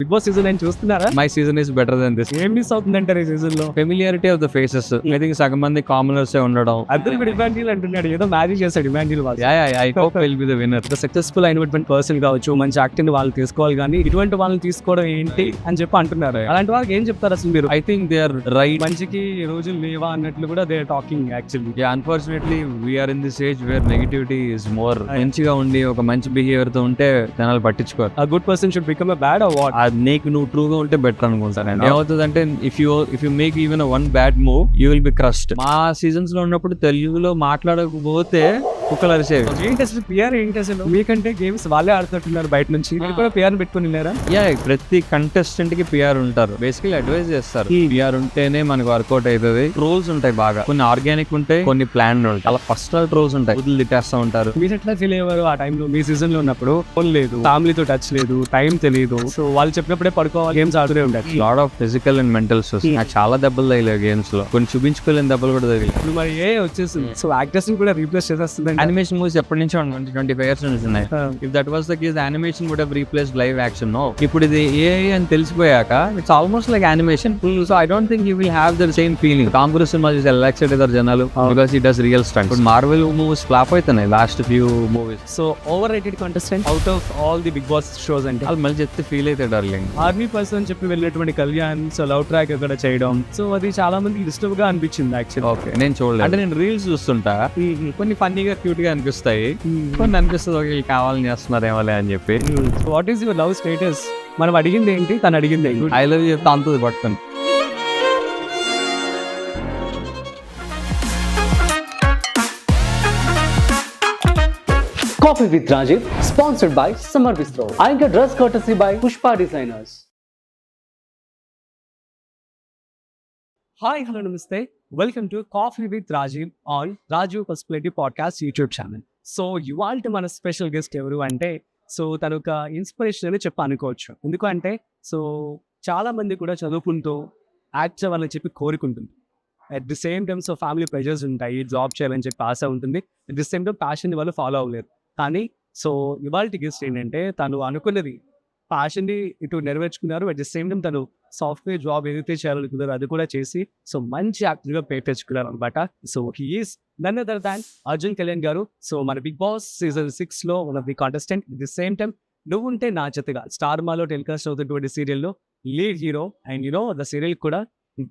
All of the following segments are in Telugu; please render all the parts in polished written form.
బిగ్ బాస్ సీజన్ 9 చూస్తున్నారా? My season is better than this. ఏం మిస్ అవుతుందంటారు ఈ సీజన్ లో? Familiarity of the faces. I think సగం మంది కామనర్స్ ఉండడం. అద్దరు ఇప్పుడు ఇమాన్యుల్ అంటున్నాడు, ఏదో మ్యాజిక్ చేస్తాడు ఇమాన్యుల్ వాళ్ళు. I hope will be the winner. Successful అయినటువంటి పర్సన్ కావచ్చు, మంచి యాక్టింగ్ వాళ్ళు తీసుకోవాలి, కానీ ఇటువంటి వాళ్ళని తీసుకోవడం ఏంటి అని చెప్పి అంటున్నారు. అలాంటి వాళ్ళకి ఏం చెప్తారు అసలు మీరు? I think they are right. మంచికి రోజులు లేవా అన్నట్లు కూడా they are talking actually. Unfortunately we're in this age where negativity is more. మంచిగా ఉండి ఒక మంచి బిహేవియర్ తో ఉంటే జనాలు పట్టించుకోరు. A good person should become a bad or what? అది నీకు నువ్వు ట్రూగా ఉంటే బెటర్ అనుకుంటాను. ఏమవుతుందంటే if you make even one bad move you will B crushed. మా సీజన్స్ లో ఉన్నప్పుడు తెలుగులో మాట్లాడకపోతే కుక్కలు అరిసేవి. ఏంటి అసలు పిఆర్ ఏంటి అసలు? మీకంటే గేమ్స్ వాళ్ళే ఆడుతుంటున్నారు బయట నుంచి, మీరు కూడా పిఆర్ పెట్టుకుని వెళ్ళారా? ప్రతి కంటెస్టెంట్ కి పిఆర్ ఉంటారు. బేసికలీ అడ్వైజ్ చేస్తారు. పిఆర్ ఉంటేనే మనకు వర్కౌట్ అవుతుంది. ట్రోల్స్ ఉంటాయి బాగా, కొన్ని ఆర్గానిక్ ఉంటాయి, కొన్ని ప్లాన్ ఉంటాయి. అలా పర్సనల్ ట్రోల్స్ ఉంటాయి, వదిలి తిట్టేస్తా ఉంటారు. మీరు ఎట్లా ఫీల్ అయ్యేవారు ఆ టైంలో? మీ సీజన్ లో ఉన్నప్పుడు ఫోన్ లేదు, ఫ్యామిలీతో టచ్ లేదు, టైం తెలియదు, సో వాళ్ళు చెప్పినప్పుడే పడుకోవాలి, గేమ్స్ ఆడుతూనే ఉంటారు. Lot of physical and mental stress. నాకు చాలా దెబ్బలు తగిలేవు గేమ్స్ లో, కొన్ని చూపించుకోలేని దెబ్బలు కూడా తగిలి. ఇప్పుడు మరి ఏ వచ్చేసింది, సో యాక్టర్స్ ని కూడా రీప్లేస్ చేసేస్తుంది. యానిమేషన్ మూవీస్ ఎప్పటి నుంచి 25 years నుంచి ఉన్నాయి. If that was the case animation would have replaced live action. No, ఇప్పుడు ఇది ఏఐ అని తెలిసిపోయాక it's almost like animation. So I don't think you will have the same feeling. Tom Cruise సినిమా చూసి ఎలా ఎక్సైట్ అవుతారు జనాలు, because it does real stunts. ఇప్పుడు మార్వెల్ మూవీస్ ఫ్లాప్ అవుతున్నాయి last few movies. So over rated contestant out of all the Bigg Boss shows అంటే వాళ్ళు మళ్ళీ చెప్తే ఫీల్ అవుతాడు డార్లింగ్. ఆర్మీ పర్సన్ చెప్పి వెళ్ళినటువంటి కళ్యాణ్, సో లవ్ ట్రాక్ అక్కడ చేయడం, సో అది చాలా మందికి డిస్టర్బ్ గా అనిపించింది యాక్చువల్లీ. ఓకే, నేను చూడలేదు. అంటే నేను రీల్స్ చూస్తుంటా, కొన్ని ఫన్నీగా క్యూట్ గా అనిపిస్తాయి, కొన్ని అనిపిస్తుంది ఒక కావాలని చేస్తున్నారేమోలే అని చెప్పి. What is your love status? మనం అడిగింది ఏంటి, తను అడిగింది ఏంటి? ఐ లవ్ యూ చెప్తే అంతది పట్టుకొని. Coffee with Rajiv, sponsored by Summer Bistro. I get dress courtesy by Pushpa Designers. Hi, hello, నమస్తే. Welcome to coffee with Rajiv on Rajiv perspective podcast YouTube channel. So ఇవాళ మన స్పెషల్ గెస్ట్ ఎవరు అంటే, సో తను ఒక ఇన్స్పిరేషన్ అని చెప్పి అనుకోవచ్చు. ఎందుకంటే సో చాలా మంది కూడా చదువుకుంటూ యాక్ట్ చేయాలని చెప్పి కోరుకుంటుంది. At the same time so family pressures ఉంటాయి, జాబ్ చేయాలని చెప్పి ఆశ ఉంటుంది. At the same time passion వాళ్ళు ఫాలో అవ్వలేరు. కానీ సో ఇవాళ గెస్ట్ ఏంటంటే, తను అనుకున్నది ప్యాషన్ని ఇటు నెరవేర్చుకున్నారు. అట్ ది సేమ్ టైం తను సాఫ్ట్వేర్ జాబ్ ఏదైతే చేయాలనుకున్నారో అది కూడా చేసి సో మంచి యాక్టర్గా పేరు తెచ్చుకున్నారు అనమాట. So he's none other than Arjun Kalyan garu. So మన బిగ్ బాస్ సీజన్ 6లో one of the contestant. At the same time నువ్వుంటే నా జతగా స్టార్ మాలో టెలికాస్ట్ అవుతున్నటువంటి సీరియల్లో lead hero and the serial కూడా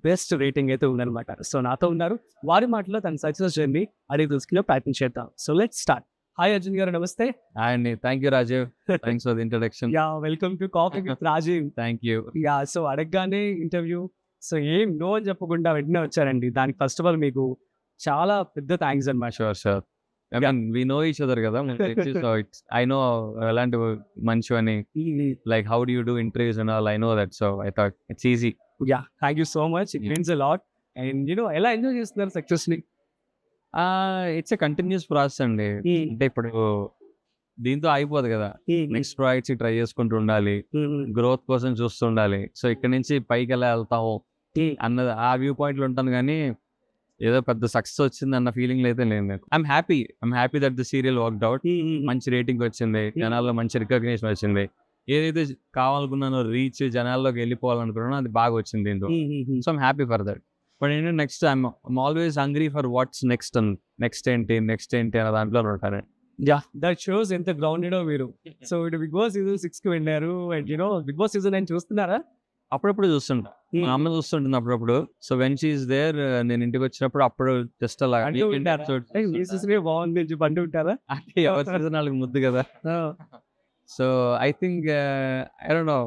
బెస్ట్ రేటింగ్ అయితే ఉందన్నమాట. సో నాతో ఉన్నారు. వారి మాటలో తన సక్సెస్ జర్నీ అడిగి తెలుసుకునే ప్రయత్నం చేద్దాం. So let's start. Hi Arjun garu, నమస్తే. And thank you Rajeev, thanks for the introduction. Ya, welcome to coffee with Rajeev. Thank you. Ya, so అడగగానే ఇంటర్వ్యూ, సో ఏం నో అని చెప్పకుండా వెంటనే వచ్చారండి. దానికి ఫస్ట్ ఆఫ్ ఆల్ మీకు చాలా పెద్ద థ్యాంక్స్ అన్నమాట. Sure. I mean, we know each other కదా. So I know ఎలాంటి మంచి అని, like how do you do interviews and all, I know that, so I thought it's easy. Yeah, thank you so much. It means a lot. And ఎలా ఎంజాయ్ చేస్తున్నారు సక్సెస్ ని? ఇట్స్ ఎ కంటిన్యూస్ ప్రాసెస్ అండి. అంటే ఇప్పుడు దీంతో అయిపోదు కదా, నెక్స్ట్ ప్రాజెక్ట్స్ ట్రై చేసుకుంటూ ఉండాలి, గ్రోత్ కోసం చూస్తుండాలి. సో ఇక్కడ నుంచి పైకి ఎలా వెళ్తాము అన్నది ఆ వ్యూ పాయింట్లు ఉంటాను, కానీ ఏదో పెద్ద సక్సెస్ వచ్చింది అన్న ఫీలింగ్ అయితే లేదు. I'm happy that the serial worked out. మంచి రేటింగ్ వచ్చింది, జనాల్లో మంచి రికగ్నిషన్ వచ్చింది. ఏదైతే కావాలనుకున్నానో రీచ్, జనాల్లోకి వెళ్ళిపోవాలనుకున్నానో అది బాగా వచ్చింది దీంతో. So I'm happy for that. But ఏంటంటే next I'm always hungry for what's next ఏంటి అనే దాంట్లో ఉంటాను. యా, దట్ షోస్ ఎంత గ్రౌండెడ్ మీరు. సో ఇటు బిగ్ బాస్ సీజన్ 6 కి వెళ్ళారు. అండ్ బిగ్ బాస్ సీజన్ 9 చూస్తున్నారా? అప్పుడప్పుడు చూస్తుంటా, మా అమ్మ చూస్తుంటుంది అప్పుడప్పుడు. So when she is there, నేను ఇంటికి వచ్చినప్పుడు అప్పుడు జస్ట్ అలా బాగుంది అని చెప్పి అంటూ ఉంటారా? అంటే ఎవరి సీజన్ వాళ్ళకి ముద్దు కదా. So I think I don't no,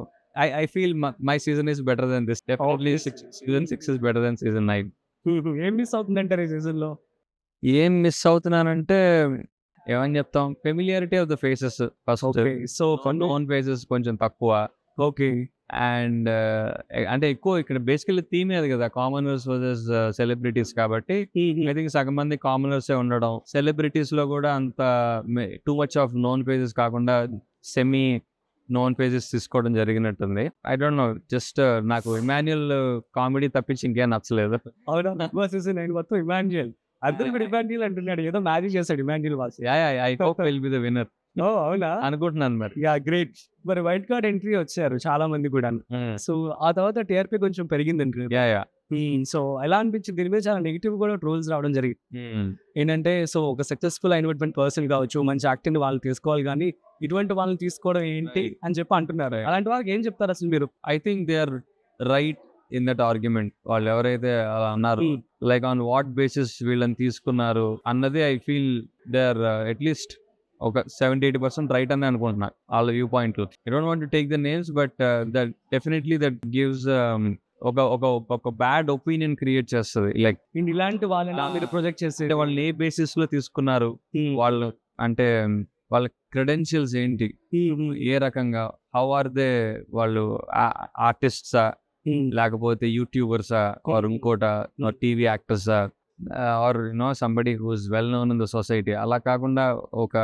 I feel my season is better than this. Definitely season 6 is better than season 9. ఏం మిస్ అవుతుందంటారు ఈ సీజన్ లో? ఏం మిస్ అవుతున్నానంటే ఏమని చెప్తాం, familiarity of the faces first. So known faces కొంచెం తక్కువ. ఓకే. అండ్ అంటే ఎక్కువ ఇక్కడ బేసికల్లీ థీమ్ అది కదా, కామనర్స్ వర్సెస్ సెలబ్రిటీస్ కాబట్టి ఐ థింక్ సగం మంది కామనర్సే ఉండడం. సెలబ్రిటీస్ లో కూడా అంత too much of known faces కాకుండా సెమీ నోన్ పేజెస్ తీసుకోవడం జరిగినట్టుంది. ఐ డోంట్ నో, జస్ట్ నాకు ఇమాన్యుయల్ కామెడీ తప్పించి ఇంకేం నచ్చలేదు. అవునా, సీజన్ 9 మొత్తం ఇమాన్యుయల్. అద్దరు కూడా ఇమాన్యుయల్ అంటున్నాడు, ఏదో మ్యాజిక్ చేస్తాడు ఇమాన్యుయల్ వాసి. I hope will be the winner. ఓ అవునా? అనుకుంటున్నాను మరి. Yeah great. మరి వైల్డ్ కార్డ్ ఎంట్రీ వచ్చారు చాలా మంది కూడా. సో ఆ తర్వాత టీఆర్పీ కొంచెం పెరిగిందండి. యా సో ఎలా అనిపించింది? దీని మీద చాలా నెగిటివ్ కూడా ట్రోల్స్ రావడం జరిగింది. ఏంటంటే సో ఒక సక్సెస్ఫుల్ అయినటువంటి పర్సన్ కావచ్చు, మంచి యాక్టింగ్ వాళ్ళు తీసుకోవాలి కానీ ఇటువంటి వాళ్ళని తీసుకోవడం ఏంటి అని చెప్పి అంటున్నారు. అలాంటి వాళ్ళకి ఏం చెప్తారు అసలు మీరు? I think they are right in that argument. వాళ్ళు ఎవరైతే అలా అన్నారు, లైక్ ఆన్ వాట్ బేసిస్ వీళ్ళని తీసుకున్నారు అన్నది I feel they are at least ఒక 70-80% రైట్ అని అనుకుంటున్నా వాళ్ళ వ్యూ పాయింట్ లో. I don't want to take the names but that definitely that gives ఒక బ్యాడ్ ఒపీనియన్ క్రియేట్ చేస్తుంది. లైక్ ఇలాంటి వాళ్ళని మీరు ప్రొజెక్ట్ చేసే అంటే వాళ్ళని ఏ బేసిస్ లో తీసుకున్నారు, వాళ్ళు అంటే వాళ్ళ క్రెడెన్షియల్స్ ఏంటి, ఏ రకంగా, హౌ ఆర్ దే, వాళ్ళు ఆర్టిస్ట్సా లేకపోతే యూట్యూబర్సా ఆర్ ఇంకోట టీవీ యాక్టర్సా or you know somebody who is well known in the society. అలా కాకుండా ఒక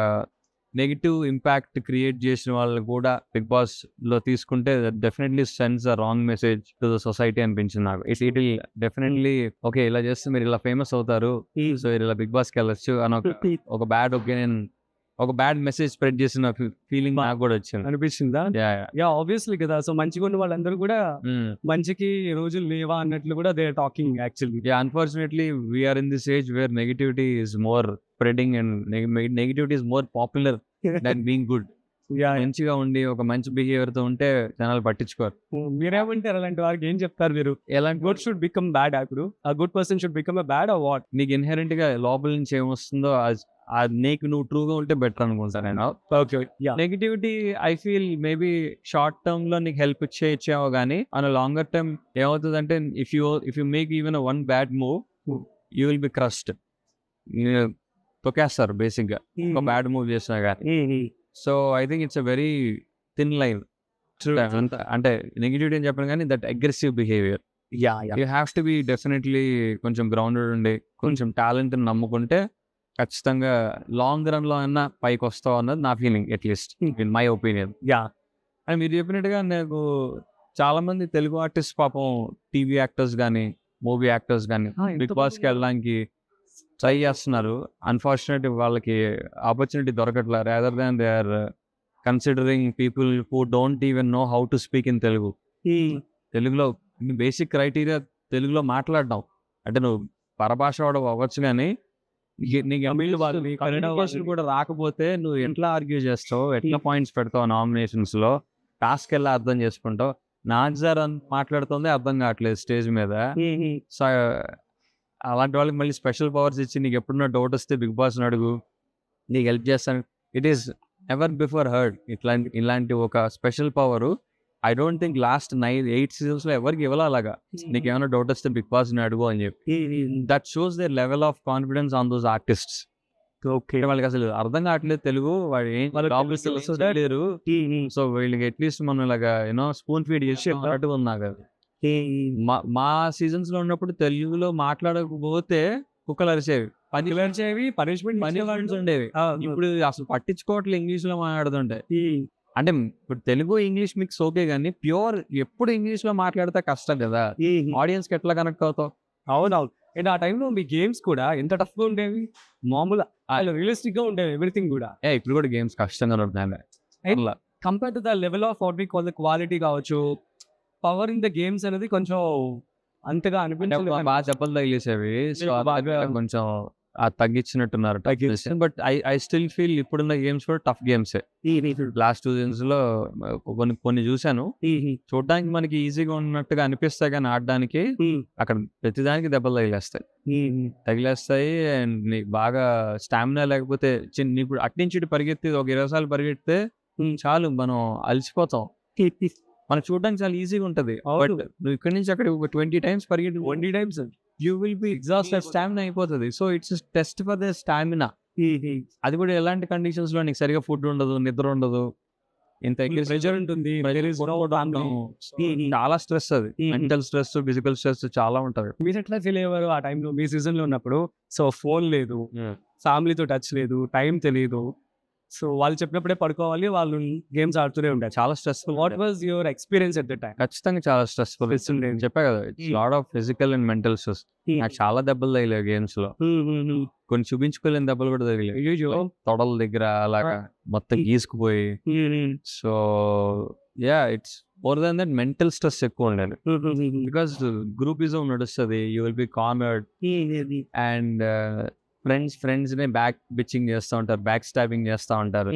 నెగిటివ్ ఇంపాక్ట్ క్రియేట్ చేసిన వాళ్ళు కూడా బిగ్ బాస్ లో తీసుకుంటే definitely sends a wrong message to the society అనిపించింది నాకు. ఇట్ డెఫినెట్లీ ఓకే ఇలా చేస్తే మీరు ఇలా ఫేమస్ అవుతారు, సో ఇలా బిగ్ బాస్ కి వెళ్ళొచ్చు అని ఒక బ్యాడ్ ఒపీనియన్, ఒక బ్యాడ్ మెసేజ్ స్ప్రెడ్ చేసిన ఫీలింగ్ నాకు కూడా వచ్చింది. అనిపిస్తుందా? యా ఆబ్వియస్లీ కదా. సో మంచిగా ఉన్న వాళ్ళందరూ కూడా మంచికి రోజులు లేవా అన్నట్లు కూడా they are talking actually. Ya unfortunately we're in this age where negativity is more spreading and negativity is more popular than being good. మంచిగా ఉండి ఒక మంచి బిహేవియర్ తో ఉంటే జనాలు పట్టించుకోరు. మీరేమంటారు అలాంటి వారికి? ఏం చెప్తారు మీరు? ఎలాంటి గుడ్ షుడ్ బికమ్ బ్యాడ్, ఇప్పుడు ఆ good person should become a bad or what? నీకు ఇన్హెరెంట్ గా లోపల నుంచి ఏమొస్తుందో నీకు నువ్వు ట్రూగా ఉంటే బెటర్ అనుకుంటా నేను. Okay. Negativity I feel maybe short term లో నీకు హెల్ప్ ఇచ్చేవో కానీ అన్ లాంగర్ టర్మ్ ఏమవుతుందంటే if you make even one bad move you will be crushed. తొక్కేస్తారు బేసిక్ గా ఒక బ్యాడ్ మూవ్ చేసినా కానీ. So I think it's a very thin line. అంటే నెగిటివిటీ అని చెప్పను కానీ that aggressive behaviour. You have to be definitely కొంచెం గ్రౌండెడ్ ఉండి కొంచెం టాలెంట్ నమ్ముకుంటే ఖచ్చితంగా లాంగ్ రన్ లో అయినా పైకి వస్తావు అన్నది నా feeling, at least in my opinion. అని మీరు చెప్పినట్టుగా నాకు చాలా మంది తెలుగు ఆర్టిస్ట్ పాపం టీవీ యాక్టర్స్ కానీ మూవీ యాక్టర్స్ కానీ బిగ్ బాస్కి వెళ్ళడానికి ట్రై చేస్తున్నారు. అన్ఫార్చునేట్ వాళ్ళకి ఆపర్చునిటీ దొరకట్లా. Rather than they are considering people who don't even know how to speak in Telugu. తెలుగులో బేసిక్ క్రైటీరియా తెలుగులో మాట్లాడడం అంటే నువ్వు పరభాష అవ్వచ్చు కానీ నీకు కమ్యూనికేషన్ కూడా రాకపోతే నువ్వు ఎట్లా ఆర్గ్యూ చేస్తావు, ఎట్లా పాయింట్స్ పెడతావు నామినేషన్స్ లో, టాస్క్ ఎలా అర్థం చేసుకుంటావు. నాజర్ అని మాట్లాడుతుంది అర్థం కావట్లేదు స్టేజ్ మీద. సో అలాంటి వాళ్ళకి మళ్ళీ స్పెషల్ పవర్స్ ఇచ్చి నీకు ఎప్పుడున్నా డౌట్ వస్తే బిగ్ బాస్ అడుగు, నీకు హెల్ప్ చేస్తాను. It is ever before heard ఇలాంటి ఒక special power. I don't think last 9-8 seasons లో ఎవరికి ఇవ్వాలి అలాగా. నీకు ఏమైనా డౌట్ వస్తే బిగ్ బాస్ అడుగు అని చెప్పి. That shows they level of confidence on those artists. Okay వాళ్ళకి అసలు అర్థం కావట్లేదు తెలుగు, వాడు ఏం లేరు. సో వీళ్ళకి అట్లీస్ట్ మనం ఇలాగా యూనో స్పూన్ ఫీడ్ చేసి అన్నట్టు ఉన్నా కదా. మా సీజన్స్ లో ఉన్నప్పుడు తెలుగులో మాట్లాడకపోతే కుక్కలు అరిచేవి, పనిష్మెంట్ ఉండేవి. ఇప్పుడు అసలు పట్టించుకోవట్లేదు, ఇంగ్లీష్ లో మాట్లాడుతుంటే. అంటే ఇప్పుడు తెలుగు ఇంగ్లీష్ మిక్స్ ఓకే కానీ ప్యూర్ ఎప్పుడు ఇంగ్లీష్ లో మాట్లాడితే కష్టం కదా, ఆడియన్స్ కి ఎట్లా కనెక్ట్ అవుతావు? అవునవును. అండ్ ఆ టైంలో మీ గేమ్స్ కూడా ఎంత టఫ్ గా ఉండేవి, మామూలు రియలిస్టిక్ గా ఉండేవి ఎవ్రీథింగ్ కూడా. ఇప్పుడు కూడా గేమ్స్ కష్టంగా ఉంటున్నాయి compare to the level of what we call the quality కావచ్చు, పవర్ ఇన్ ద గేమ్స్ అనేది కొంచెం అంతగా అనిపించలేదు. బాగా చెప్పలు తగిలేసేవి. సో కొంచెం తగ్గించినట్టున్నారు. బట్ ఐ స్టిల్ ఫీల్ ఇప్పుడున్న గేమ్స్ కూడా టఫ్ గేమ్సే. లాస్ట్ 2 సీజన్స్ లో కొన్ని చూసాను, చూడడానికి మనకి ఈజీగా ఉన్నట్టుగా అనిపిస్తాయి కానీ ఆడడానికి అక్కడ ప్రతిదానికి దెబ్బలు తగిలేస్తాయి. అండ్ నీకు బాగా స్టామినా లేకపోతే నీకు అట్నుంచి పరిగెత్తి ఒక 20 సార్లు పరిగెత్తితే చాలు మనం అలసిపోతాం. మనం చూడడానికి చాలా ఈజీగా ఉంటది. బట్ నువ్వు ఇక్కడ నుంచి అక్కడ 20 times పరిగెత్తి 20 times you will be exhausted, stamina అయిపోతుంది. So it's test for the stamina. అది కూడా ఎలాంటి కండిషన్స్ లో నీకు సరిగా ఫుడ్ ఉండదు, నిద్ర ఉండదు, ఇంత ప్రెషర్ ఉంటుంది, చాలా స్ట్రెస్, అది మెంటల్ స్ట్రెస్, ఫిజికల్ స్ట్రెస్ చాలా ఉంటది. మీరు ఎట్లా ఫీల్ అయ్యేవారు ఆ టైంలో మీ సీజన్ లో ఉన్నప్పుడు? సో ఫోన్ లేదు, ఫ్యామిలీతో టచ్ లేదు, టైం తెలియదు, సో వాళ్ళు చెప్పినప్పుడే పడుకోవాలి, వాళ్ళు గేమ్స్ ఆడుతూనే ఉంటారు. చాలా stressful. What was your experience at the time? ఖచ్చితంగా చాలా స్ట్రెస్ఫుల్. నేను చెప్పా కదా, it's lot of physical and mental stress. నాకు చాలా దెబ్బలు తగిలాయి గేమ్స్ లో. కొన్ని చూపించుకోలేని దెబ్బలు కూడా తగిలాయి. తొడల దగ్గర అలాగా మొత్తం గీసుకుపోయి. So yeah, it's more than that mental stress ఎక్కువ ఉండేది. బికాస్ గ్రూపిజం నడుస్తుంది, you will be cornered and friends నే బ్యాక్ బిచ్చింగ్ చేస్తూ ఉంటారు, బ్యాక్ స్టాబింగ్ చేస్తూ ఉంటారు.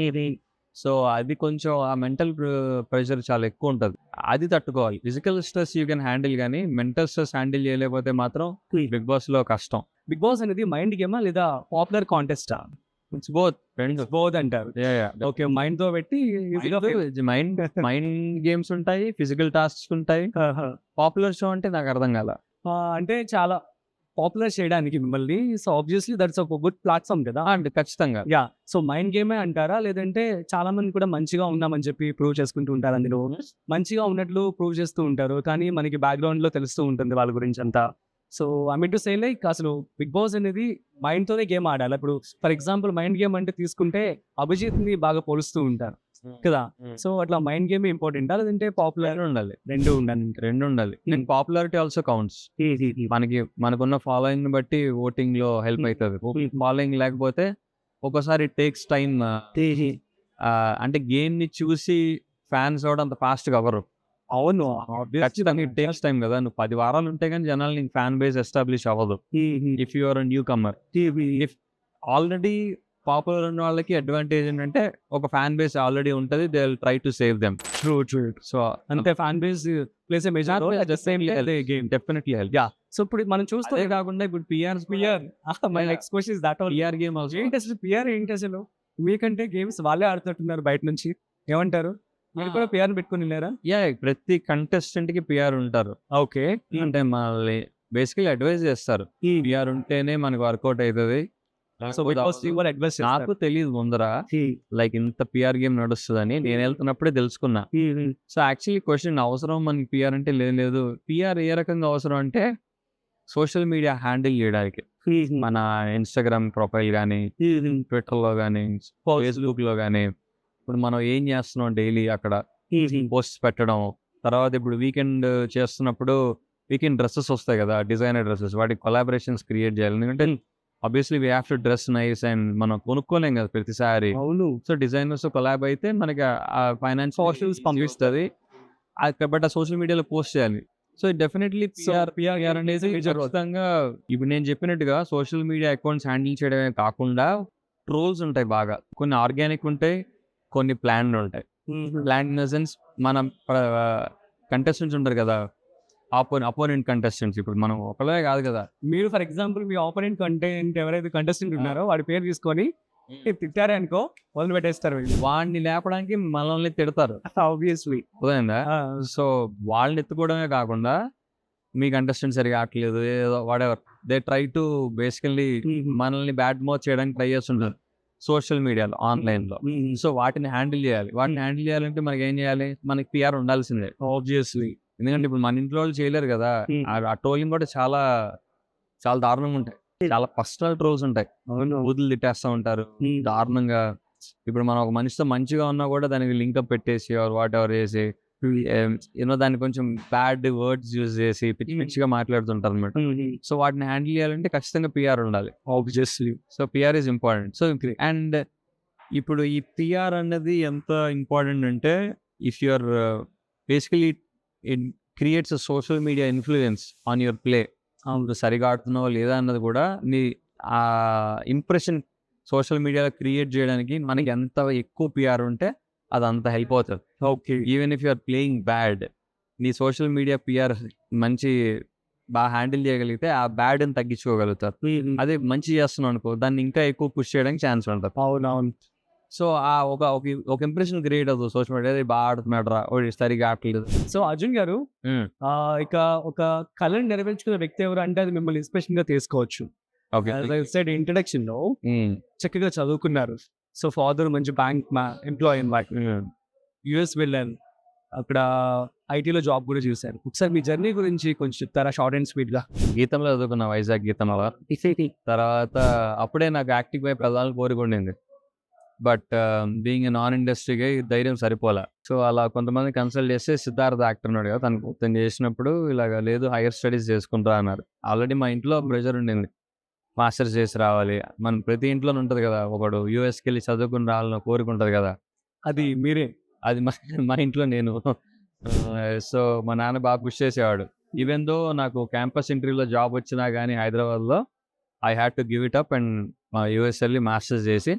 సో అది కొంచెం ఆ మెంటల్ ప్రెషర్ చాలా ఎక్కువ ఉంటుంది. అది తట్టుకోవాలి. Physical stress you can handle, కానీ మెంటల్ స్ట్రెస్ హ్యాండిల్ చేయలేకపోతే మాత్రం బిగ్ బాస్ లో కష్టం. బిగ్ బాస్ అనేది మైండ్ గేమా లేదా పాపులర్ కాంటెస్టా? It's both. బోత్ అంటారు. ఓకే, మైండ్ తో పెట్టి మైండ్ గేమ్స్ ఉంటాయి, ఫిజికల్ టాస్క్స్ ఉంటాయి. పాపులర్ షో అంటే నాకు అర్థం కాల. అంటే చాలా పాపులర్ చేయడానికి మిమ్మల్ని, సో ఆబ్వియస్లీ దట్స్ ఒక గుడ్ ప్లాట్ఫామ్ కదా. అంటే ఖచ్చితంగా యా, సో మైండ్ గేమే అంటారా, లేదంటే చాలా మంది కూడా మంచిగా ఉన్నామని చెప్పి ప్రూవ్ చేసుకుంటూ ఉంటారు, అందులో మంచిగా ఉన్నట్లు ప్రూవ్ చేస్తూ ఉంటారు, కానీ మనకి బ్యాక్గ్రౌండ్ లో తెలుస్తూ ఉంటుంది వాళ్ళ గురించి అంతా. So I mean to say like అసలు బిగ్ బాస్ అనేది మైండ్ తోనే గేమ్ ఆడాలి. ఇప్పుడు ఫర్ ఎగ్జాంపుల్ మైండ్ గేమ్ అంటే తీసుకుంటే అభిజిత్ ని బాగా పోలుస్తూ ఉంటారు కదా. సో అట్లా మైండ్ గేమ్ ఇంపార్టెంటా, లేదంటే పాపులర్ ఉండాలి? రెండు ఉండాలి. And popularity also counts. మనకున్న ఫాలోయింగ్ ని బట్టి ఓటింగ్ లో హెల్ప్ అవుతుంది. ఫాలోయింగ్ లేకపోతే ఒకసారి టేక్స్ టైం. అంటే గేమ్ ని చూసి ఫ్యాన్స్ కూడా అంత ఫాస్ట్ గా అవ్వరు. అవును, ఖచ్చితంగా ఇట్ టేక్స్ టైం కదా. నువ్వు 10 వారాలు ఉంటే కానీ జనాలు నీకు ఫ్యాన్ బేస్ ఎస్టాబ్లిష్ అవ్వదు. If you are a newcomer. If already popular ఉన్న వాళ్ళకి అడ్వాంటేజ్ ఏంటంటే ఒక ఫ్యాన్ బేస్ ఆల్రెడీ ఉంటుంది, they will try to save them. True. So అంటే fan base plays a major role at the same game. Definitely help. Yeah, so ఇప్పుడు మనం చూస్తే కాకుండా ఇప్పుడు PR my next question is that PR game ఏంటి అసలు? పిఆర్ ఏంటి అసలు? మీకంటే గేమ్స్ వాళ్ళే ఆడుతున్నారు బయట నుంచి, ఏమంటారు? మీరు కూడా పిఆర్ పెట్టుకుని వెళ్ళారా? యా, ప్రతి కంటెస్టెంట్ కి పిఆర్ ఉంటారు. ఓకే, అంటే మనల్ని బేసికలీ అడ్వైజ్ చేస్తారు. పిఆర్ ఉంటేనే మనకు వర్కౌట్ అవుతుంది. నాకు తెలియదు ముందర లైక్ ఇంత పిఆర్ గేమ్ నడుస్తుందని. నేను వెళ్తున్నప్పుడే తెలుసుకున్నా. సో యాక్చువల్లీ క్వశ్చన్ అవసరం మనకి పిఆర్ అంటే లేదు. పిఆర్ ఏ రకంగా అవసరం అంటే సోషల్ మీడియా హ్యాండిల్ చేయడానికి. మన ఇన్స్టాగ్రామ్ ప్రొఫైల్ కానీ, ట్విట్టర్ లో కానీ, ఫేస్బుక్ లో కానీ, ఇప్పుడు మనం ఏం చేస్తున్నాం డైలీ అక్కడ పోస్ట్ పెట్టడం. తర్వాత ఇప్పుడు వీకెండ్ చేస్తున్నప్పుడు వీకెండ్ డ్రెస్సెస్ వస్తాయి కదా, డిజైనర్ డ్రెస్సెస్, వాటికి కొలాబరేషన్స్ క్రియేట్ చేయాలి. ఎందుకంటే obviously we have to dress nice and మనం కొనుక్కోలేం కదా ప్రతిసారి. అవును. సో డిజైనర్స్ కొలాబ్ అయితే మనకి ఆ ఫైనాన్స్ పంపిస్తుంది. బట్ ఆ సోషల్ మీడియాలో పోస్ట్ చేయాలి. సో డెఫినెట్లీ పిఆర్ అనేది ఖచ్చితంగా ఇప్పుడు నేను చెప్పినట్టుగా సోషల్ మీడియా అకౌంట్స్ హ్యాండిల్ చేయడమే కాకుండా ట్రోల్స్ ఉంటాయి బాగా. కొన్ని ఆర్గానిక్ ఉంటాయి, కొన్ని ప్లాన్డ్ ఉంటాయి. ప్లాన్డ్ ఇన్ ద సెన్స్ మనం కంటెస్టెంట్స్ ఉంటారు కదా, అపోనెంట్ కంటెస్టెంట్స్. ఇప్పుడు మనం ఒకళ్ళే కాదు కదా. మీరు for example me opponent content ఎవరైతే కంటెస్టెంట్ ఉన్నారో వాడి పేరు తీసుకొని తిట్టారే అనుకో, మొదలు పెట్టేస్తారు. వాడిని లేపడానికి మనల్ని తిడతారు ఆబ్వియస్లీ. ఉదయందా. సో వాళ్ళని ఎత్తుకోవడమే కాకుండా మీ కంటెస్టెంట్ సరిగా ఆడలేదు ఏదో whatever, they try to basically మనల్ని బ్యాడ్ మౌత్ చేయడానికి ట్రై చేస్తుంటారు సోషల్ మీడియాలో, ఆన్లైన్ లో. సో వాటిని హ్యాండిల్ చేయాలి. చేయాలంటే మనకి ఏం చేయాలి? మనకి పిఆర్ ఉండాల్సిందే ఆబ్వియస్లీ. ఎందుకంటే ఇప్పుడు మన ఇంట్లో వాళ్ళు చేయలేరు కదా. ఆ ట్రోలింగ్ కూడా చాలా చాలా దారుణంగా ఉంటాయి. చాలా పర్సనల్ ట్రోల్స్ ఉంటాయి. బూతులు తిట్టేస్తా ఉంటారు దారుణంగా. ఇప్పుడు మనం ఒక మనిషితో మంచిగా ఉన్నా కూడా దానికి లింకప్ పెట్టేసి వాట్ ఎవర్ చేసి దాన్ని కొంచెం బ్యాడ్ వర్డ్స్ యూజ్ చేసి పిచ్చి పిచ్చిగా మాట్లాడుతుంటారు అనమాట. సో వాటిని హ్యాండిల్ చేయాలంటే ఖచ్చితంగా పిఆర్ ఉండాలి obviously. So PR is important. So and ఇప్పుడు ఈ పిఆర్ అన్నది ఎంత ఇంపార్టెంట్ అంటే if you're basically it creates a social media influence on your play. సరిగా ఆడుతున్నావో లేదా అన్నది కూడా నీ ఆ ఇంప్రెషన్ సోషల్ మీడియాలో క్రియేట్ చేయడానికి మనకి ఎంత ఎక్కువ పిఆర్ ఉంటే అది అంత హెల్ప్ అవుతుంది. Okay, even if you are playing bad, నీ సోషల్ మీడియా పిఆర్ మంచి బాగా హ్యాండిల్ చేయగలిగితే ఆ బ్యాడ్ అని తగ్గించుకోగలుగుతారు. అదే మంచి చేస్తున్నావు అనుకో, దాన్ని ఇంకా ఎక్కువ పుష్ చేయడానికి ఛాన్స్ ఉంటుంది. అవునవును. సో ఆ ఒక ఇంప్రెషన్ క్రియేట్ అవుతుంది సోషల్ మీడియా, బాగా ఆడుతున్నాడు రా, సరిగా ఆడలేదు. సో అర్జున్ గారు, ఇక ఒక కళను నెరవేర్చుకున్న వ్యక్తి ఎవరు అంటే అది మిమ్మల్ని ఇన్స్పిరేషన్ గా తీసుకోవచ్చు. ఇంట్రడక్షన్ లో చక్కగా చదువుకున్నారు. సో ఫాదర్ మంచి బ్యాంక్ ఎంప్లాయీ అన్నమాట. యుఎస్ వెళ్ళారు, అక్కడ ఐటీలో జాబ్ కూడా చూశారు. ఒకసారి మీ జర్నీ గురించి కొంచెం చెప్తారా షార్ట్ అండ్ స్వీట్ గా? గీతంలో చదువుకున్నా, వైజాగ్ గీతంలో. తర్వాత అప్పుడే నాకు యాక్టింగ్ వైపు వెళ్ళాలని కోరిక ఉండింది. బట్ బీయింగ్ నాన్ ఇండస్ట్రీగా ధైర్యం సరిపోలే. సో అలా కొంతమంది కన్సల్ట్ చేస్తే సిద్ధార్థ్ యాక్టర్ ఉన్నాడు కదా, తను చేసినప్పుడు ఇలాగ లేదు హైయర్ స్టడీస్ చేసుకుంటా అన్నారు. ఆల్రెడీ మా ఇంట్లో ప్రెషర్ ఉండింది, మాస్టర్స్ చేసి రావాలి. మన ప్రతి ఇంట్లోనే ఉంటుంది కదా, ఒకడు యూఎస్కి వెళ్ళి చదువుకుని రావాలని కోరిక ఉంటుంది కదా. అది మీరే. అది మా ఇంట్లో నేను. సో మా నాన్న బాగా పుష్ చేసేవాడు. ఈవెన్ దో నాకు క్యాంపస్ ఇంటర్వ్యూలో జాబ్ వచ్చినా కానీ హైదరాబాద్లో I had to give it up and US వెళ్ళి మాస్టర్స్ చేసి.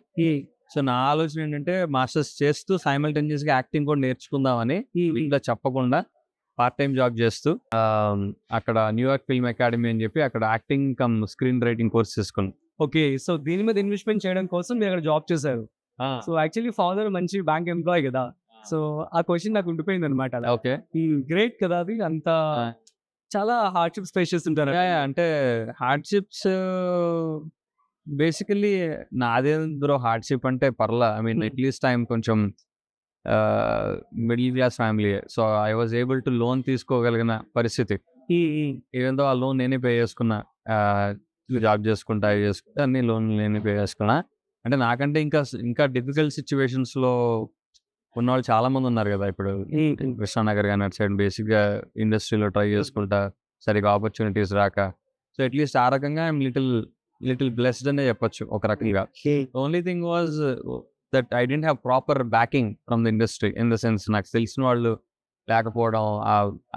సో నా ఆలోచన ఏంటంటే మాస్టర్స్ చేస్తూ సైమల్టేనియస్గా యాక్టింగ్ కూడా నేర్చుకుందామని ఇంట్లో చెప్పకుండా పార్ట్ టైం జాబ్ చేస్తూ అక్కడ న్యూయార్క్ ఫిల్మ్ అకాడమీ అని చెప్పి అక్కడ acting come screen writing course తీసుకున్నాను. ఓకే. సో దీని మీద ఇన్వెస్ట్మెంట్ చేయడం కోసం మీరు అక్కడ జాబ్ చేశారు. సో యాక్చువల్లీ ఫాదర్ మంచి బ్యాంక్ ఎంప్లాయ్ కదా, సో ఆ క్వశ్చన్ నాకు ఉండిపోయింది అనమాట. ఓకే, గ్రేట్ కదా అది. అంత చాలా హార్డ్షిప్స్ ఫేస్ చేస్తుంటారు. అంటే హార్డ్షిప్స్ బేసికలీ నాదేంద్రో హార్డ్షిప్ అంటే పర్లా. ఐ మీన్ అట్లీస్ట్ ఐఎమ్ కొంచెం middle class family. So I was able to loan తీసుకోగలిగిన పరిస్థితి. ఈవెన్ దో ఆ లోన్ నేనే పే చేసుకున్నా, జాబ్ చేసుకుంటా అన్ని లోన్ నేనే పే చేసుకున్నా. అంటే నాకంటే ఇంకా డిఫికల్ట్ సిచ్యువేషన్స్లో ఉన్నవాళ్ళు చాలా మంది ఉన్నారు కదా. ఇప్పుడు కృష్ణానగర్ కానీ అటు సైడ్ బేసిక్గా ఇండస్ట్రీలో ట్రై చేసుకుంటా సరిగా ఆపర్చునిటీస్ రాక. సో అట్లీస్ట్ ఆ రకంగా ఐఎమ్ లిటిల్ బ్లెస్డ్ అనే చెప్పొచ్చు ఒక రకంగా. Only thing was that I didn't have proper backing from the industry. In the sense నాకు తెలిసిన వాళ్ళు లేకపోవడం,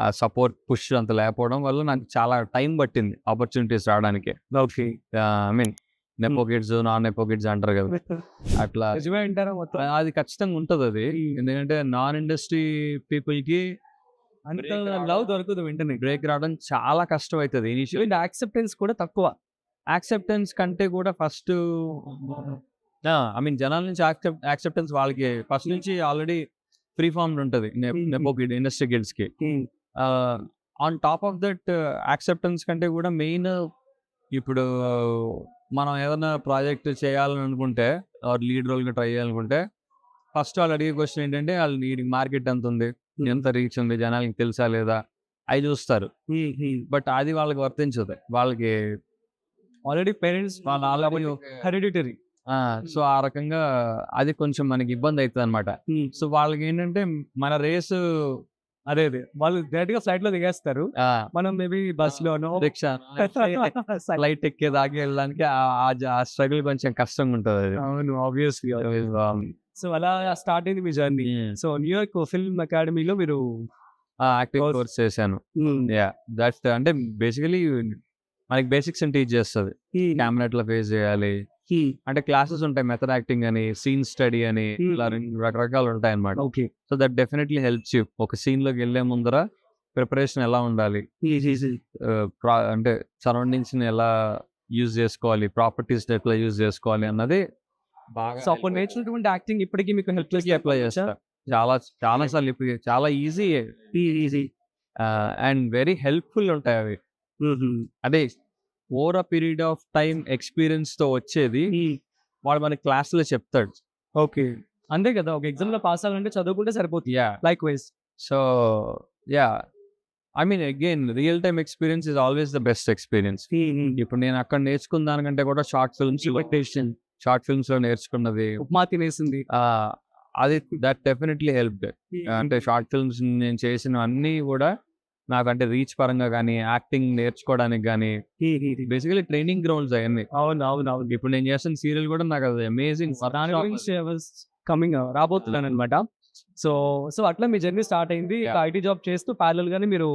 ఆ సపోర్ట్ పుష్ అంత లేకపోవడం వల్ల నాకు చాలా టైం పట్టింది ఆపర్చునిటీస్ రావడానికి. Okay. I mean nepo kids, non nepo kids అంటారు కదా, అట్లా అది ఖచ్చితంగా ఉంటుంది అది. ఎందుకంటే నాన్ ఇండస్ట్రీ పీపుల్కి అంత లవ్ దొరకదు వెంటనే. బ్రేక్ రావడం చాలా కష్టం అవుతుంది. ఇనిషియల్ యాక్సెప్టెన్స్ కూడా తక్కువ. యాక్సెప్టెన్స్ కంటే కూడా ఫస్ట్ ఐ మీన్ జనాల నుంచి యాక్సెప్టెన్స్ వాళ్ళకి ఫస్ట్ నుంచి ఆల్రెడీ ఫ్రీ ఫార్మ్ ఉంటుంది నెపో కిడ్ ఇండస్ట్రీ కిడ్స్కి. On top of that acceptance కంటే కూడా మెయిన్ ఇప్పుడు మనం ఏదైనా ప్రాజెక్ట్ చేయాలని అనుకుంటే లీడ్ రోల్గా ట్రై చేయాలనుకుంటే ఫస్ట్ వాళ్ళు అడిగే క్వశ్చన్ ఏంటంటే వాళ్ళు మార్కెట్ ఎంత ఉంది, ఎంత రీచ్ ఉంది, జనాలకి తెలుసా లేదా, అవి చూస్తారు. బట్ అది వాళ్ళకి వర్తించదు. వాళ్ళకి ఆల్రెడీ పేరెంట్స్ వాళ్ళ హెరిడిటరీ. సో ఆ రకంగా అది కొంచెం మనకి ఇబ్బంది అవుతుంది అనమాట. సో వాళ్ళకి ఏంటంటే మన రేసు అదే వాళ్ళు డైరెక్ట్ గా ఫ్లైట్ లో దిగేస్తారు, మనం మేబీ బస్ లోనో రిక్షా ఫ్లైట్ ఎక్కేదాకా వెళ్ళడానికి ఆ స్ట్రగుల్ కొంచెం కష్టంగా ఉంటుంది అది. అవును, ఆబ్వియస్లీ. సో అలా స్టార్ట్ అయింది మీ జర్నీ. సో న్యూయార్క్ ఫిల్మ్ అకాడమీలో మీరు యాక్టింగ్ కోర్స్ చేశాను. దట్ అంటే బేసికలీ మనకి బేసిక్స్ అని టీచ్ చేస్తుంది. కెమెరా ఎట్లా ఫేస్ చేయాలి అంటే క్లాసెస్ ఉంటాయి, మెథడ్ యాక్టింగ్ అని, సీన్ స్టడీ అని, ఇలా రకరకాలు ఉంటాయి అన్నమాట. So that definitely helps you. ఒక సీన్ లోకి వెళ్లే ముందర ప్రిపరేషన్ ఎలా ఉండాలి, అంటే సరౌండింగ్స్ ని ఎలా యూజ్ చేసుకోవాలి, ప్రాపర్టీస్ ఎట్లా యూజ్ చేసుకోవాలి అన్నది బాగా. సో అప్పుడు నేర్చుకున్నటువంటి యాక్టింగ్ ఇప్పటికీ మీకు హెల్ప్ అప్లై చేస్తా. చాలా సార్లు ఇప్పుడు చాలా ఈజీ అండ్ వెరీ హెల్ప్ఫుల్ ఉంటాయి అవి. అదే over a period of time experience తో వచ్చేది వాడు మన క్లాస్ లో చెప్తాడు. ఓకే, అంతే కదా. ఒక ఎగ్జామ్ లో పాస్ అవ్వాలంటే చదువుకుంటే సరిపోతుంది. Like wise. So I mean again real time experience is always the best experience. ఇప్పుడు నేను అక్కడ నేర్చుకున్న దానికంటే కూడా షార్ట్ ఫిల్మ్స్ లో నేర్చుకున్నది, ఉప్మా తినేసింది, అది దట్ డెఫినెట్లీ హెల్ప్. అంటే షార్ట్ ఫిల్మ్స్ నేను చేసిన అన్ని కూడా నాకంటే రీచ్ పరంగా కానీ, యాక్టింగ్ నేర్చుకోవడానికి కానీ బేసికలీ ట్రైనింగ్ గ్రౌండ్స్ అవన్నీ. అవును. ఇప్పుడు నేను చేసిన సీరియల్ కూడా నాకు అది అమేజింగ్ కమింగ్ రాబోతున్నాను అనమాట. సో అట్లా మీ జర్నీ స్టార్ట్ అయింది. ఐటీ జాబ్ చేస్తూ ప్యారలల్ గానే మీరు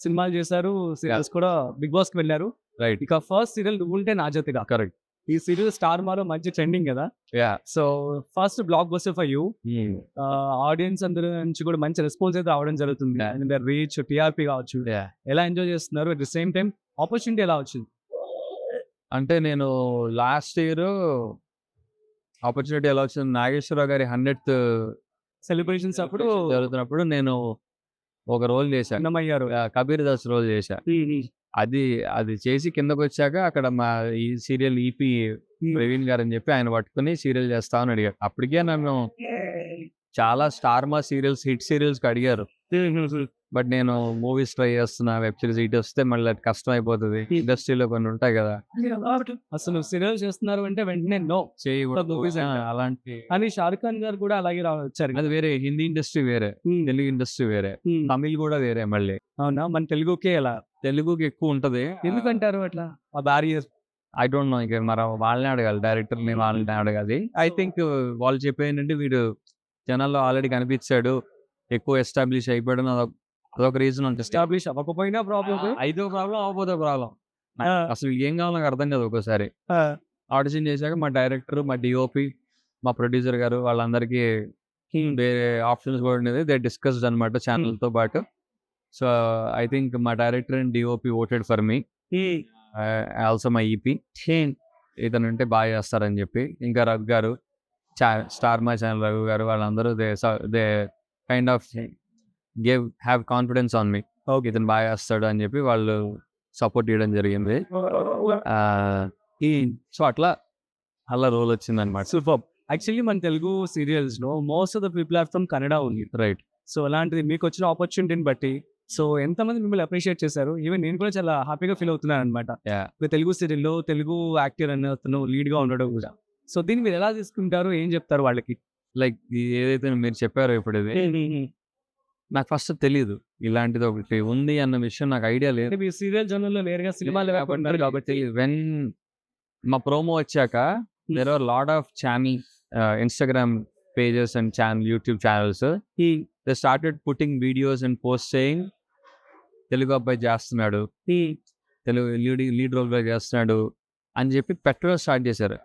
సినిమాలు చేశారు, సీరియల్స్ కూడా బిగ్ బాస్ కి వెళ్ళారు. రైట్. ఇక ఫస్ట్ సీరియల్ నువ్వుంటే నా జతగా. కరెక్ట్. ఈ సీరియల్ స్టార్ మాలో మంచి ట్రెండింగ్ కదా. So first block buster for you. Audience అందరి నుంచి కూడా మంచి రెస్పాన్స్ అయితే రావడం జరుగుతుంది. రీచ్, టీఆర్పీ కావచ్చు. ఎలా ఎంజాయ్ చేస్తున్నారు? At the same time opportunity ఎలా వచ్చింది? అంటే నేను లాస్ట్ ఇయర్ ఆపర్చునిటీ ఎలా వచ్చింది, నాగేశ్వరరావు గారి 100th సెలబ్రేషన్స్ అప్పుడు జరుగుతున్నప్పుడు నేను ఒక రోల్ చేశాను, కబీర్ దాస్ రోల్ చేశా. అది చేసి కిందకు వచ్చాక అక్కడ మా ఈ సీరియల్ ఈపీ ప్రవీణ్ గారు అని చెప్పి ఆయన పట్టుకుని సీరియల్ చేస్తామని అడిగారు. అప్పటికే నన్ను చాలా స్టార్ మా సీరియల్స్, హిట్ సీరియల్స్ కి అడిగారు. బట్ నేను మూవీస్ ట్రై చేస్తున్నా, వెబ్ సిరీస్ ఇటు వస్తే మళ్ళీ అది కష్టం అయిపోతుంది. ఇండస్ట్రీలో కొన్ని ఉంటాయి కదా, అసలు సీరియల్ చేస్తున్నారు అంటే వెంటనే నో చేయకూడదు. movies అంటారు. అలాంటి అని షారుఖ్ ఖాన్ గారు కూడా అలాగే వచ్చారు. అది వేరే, హిందీ ఇండస్ట్రీ వేరే, తెలుగు ఇండస్ట్రీ వేరే, తమిళ్ కూడా వేరే. మళ్ళీ అవునా, మన తెలుగుకే ఎలా తెలుగుకి ఎక్కువ ఉంటది. ఎందుకంటారు అట్లా ఆ బ్యారియర్? ఐ డోంట్ నో, ఇంకా మరి వాళ్ళని అడగాలి, డైరెక్టర్ని వాళ్ళని అడగాలి. ఐ థింక్ వాళ్ళు చెప్పేది ఏంటంటే వీడు జనాల్లో ఆల్రెడీ కనిపించాడు, ఎక్కువ ఎస్టాబ్లిష్ అయిపోయాడు, అదొక రీజన్ ఉంటుంది. ఎస్టాబ్లిష్ అవ్వకపోయినా ప్రాబ్లమ్. ఐదో ప్రాబ్లం అవ్వకపోతే ప్రాబ్లం. అసలు ఏం కావాలో నాకు అర్థం కాదు ఒక్కోసారి. ఆడిషన్ చేశాక మా డైరెక్టర్, మా డిఓపి, మా ప్రొడ్యూసర్ గారు వాళ్ళందరికీ వేరే ఆప్షన్స్ కూడా ఉండేది. దే డిస్కస్డ్ అనమాట ఛానల్తో పాటు. సో ఐ థింక్ మా director and DOP voted for me, also my EP. ఇతను ఉంటే బాగా చేస్తారని చెప్పి. ఇంకా రఘు గారు, స్టార్ మా ఛానల్ రఘు గారు, వాళ్ళందరూ they kind of have confidence on me. Okay, ఇతను బాగా చేస్తాడు అని చెప్పి వాళ్ళు సపోర్ట్ చేయడం జరిగింది. సో అలా రోల్ వచ్చింది అనమాట. సూపర్. యాక్చువల్లీ మన తెలుగు సీరియల్స్ లో most of the people are from Kannada ఉంది, రైట్? సో అలాంటిది మీకు వచ్చిన ఆపర్చునిటీని బట్టి సో ఎంతమంది మిమ్మల్ని అప్రిషియేట్ చేశారు? ఈవెన్ నేను కూడా చాలా హ్యాపీగా ఫీల్ అవుతున్నాను అనమాట. తెలుగు సీరియల్లో తెలుగు యాక్టర్ అనే అతను లీడ్ గా ఉండడం కూడా. సో దీన్ని మీరు ఎలా తీసుకుంటారు, ఏం చెప్తారు వాళ్ళకి? లైక్ ఏదైతే మీరు చెప్పారో ఇప్పుడు, ఇది నాకు ఫస్ట్ తెలియదు ఇలాంటిది ఒకటి ఉంది అన్న విషయం, నాకు ఐడియా లేదు. మీ సీరియల్ జర్నల్లో నేరుగా సినిమాలు కాబట్టి వెన్ మా ప్రోమో వచ్చాక there are a lot of channel Instagram pages and YouTube channels. They started putting videos and posts saying Telugu అబ్బాయి చేస్తున్నాడు, తెలుగు లీడ్ రోల్ గా చేస్తున్నాడు అని చెప్పి పెట్టడం స్టార్ట్ చేశారు.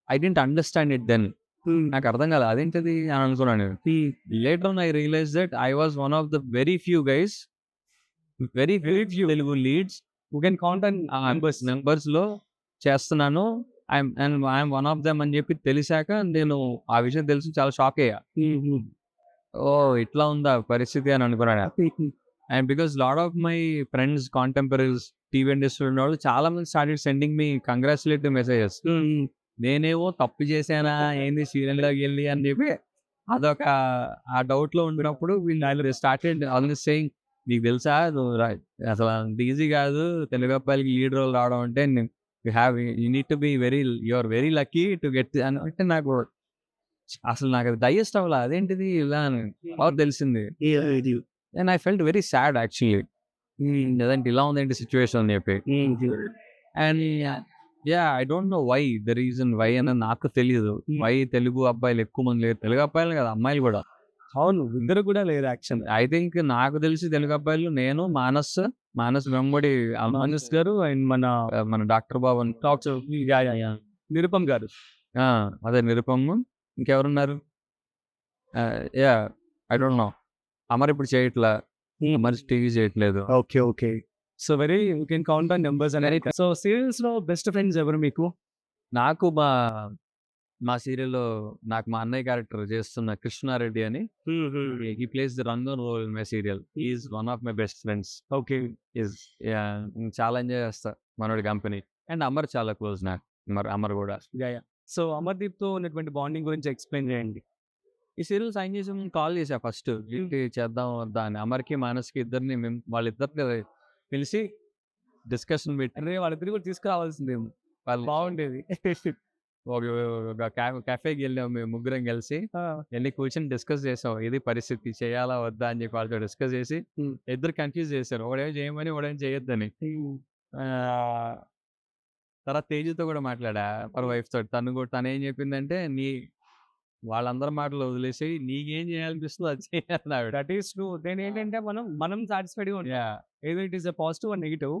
I didn't understand it then. నాకు అర్థం కాలేదు అదేంటిది అని అనుకున్నాను. Later on I realise that I was one of the very few guys, very few Telugu leads you can count on numbers లో చేస్తున్నాను. ఐఎమ్ వన్ ఆఫ్ దెమ్ అని చెప్పి తెలిసాక నేను ఆ విషయం తెలిసి చాలా షాక్ అయ్యా. ఓ ఇట్లా ఉందా పరిస్థితి అని అనుకున్నాను. And because lot of my friends, contemporaries, TV industry ఉన్న వాళ్ళు చాలా మంది స్టార్టెడ్ సెండింగ్ మీ కంగ్రాచులేటివ్ మెసేజెస్. నేనేమో తప్పు చేశానా ఏంది సీరియల్లోకి వెళ్ళి అని చెప్పి అదొక ఆ డౌట్ లో ఉండినప్పుడు వీళ్ళు స్టార్టెడ్ ఆల్మోస్ట్ సేయింగ్, నీకు తెలుసా నువ్వు అసలు అంత ఈజీ కాదు తెలుగు అబ్బాయిలకి లీడ్ రోల్ రావడం అంటే, you need to be you're very lucky to get అంటే నాకు అసలు నాకు అది డైజెస్ట్ అవ్వాలి, అదేంటిది ఇలా అని తెలిసింది. And I felt very sad actually, లేదంటే ఇలా ఉందేంటి సిచ్యువేషన్ అని చెప్పి. And I don't know why, the reason why అని నాకు తెలియదు. వై తెలుగు అబ్బాయిలు ఎక్కువ మంది లేరు, తెలుగు అబ్బాయిలు కదా అమ్మాయిలు కూడా. అవును, ఇద్దరు కూడా లేరు యాక్చువల్. ఐ థింక్ నాకు తెలిసి తెలుగు అబ్బాయిలు నేను, మానస్ వెంబడి మానస్ గారు అండ్ మన డాక్టర్ బాబు, నిరుపమ్ గారు, అదే నిరుపమ్. ఇంకెవరున్నారు? I don't no. అమర్ ఇప్పుడు చేయట్లా, అమర్ టీవీ చేయట్లేదు. Okay. So very you can count on numbers అనేది. సో సీరియల్స్ లో బెస్ట్ ఫ్రెండ్స్ ఎవరు మీకు? నాకు మా సీరియల్లో నాకు మా అన్నయ్య క్యారెక్టర్ చేస్తున్న కృష్ణారెడ్డి అని, he plays the Rangan role in my serial. Is one of my best friends. Okay. చాలా ఎంజాయ్ చేస్తా మనోడి కంపెనీ. అండ్ అమర్ చాలా క్లోజ్ నాకు, అమర్ కూడా. సో అమర్దీప్ తో ఉన్నటువంటి బాండింగ్ గురించి ఎక్స్ప్లెయిన్ చేయండి. ఈ సీరియల్ సైన్ చేసి కాల్ చేసా ఫస్ట్, ఏంటి చేద్దాం వద్దా అని. అమర్కి మానస్కి ఇద్దరిని వాళ్ళిద్దరిని పిలిచి డిస్కషన్ పెట్టి వాళ్ళిద్దరు కూడా తీసుకురావాల్సిందేమో, వాళ్ళు బాగుండేది. ఒక కెఫేకి వెళ్ళాం మేము ముగ్గురం కలిసి, వెళ్ళి కూర్చొని డిస్కస్ చేసాం ఇది పరిస్థితి, చేయాలా వద్దా అని చెప్పి వాళ్ళతో డిస్కస్ చేసి ఇద్దరు కన్ఫ్యూజ్ చేశారు, ఒకడేం చేయమని ఒకడేం చేయొద్దని. తర్వాత తేజుతో కూడా మాట్లాడా, మరి వైఫ్ తోటి. తను ఏం చెప్పిందంటే, వాళ్ళందరి మాటలు వదిలేసి నీకేం చేయాలనిపిస్తుందో అది చేయాలి. That is true. దెన్ ఏంటంటే మనం సాటిస్ఫైడ్గా ఉంటాం, ఏదో it is a positive and negative,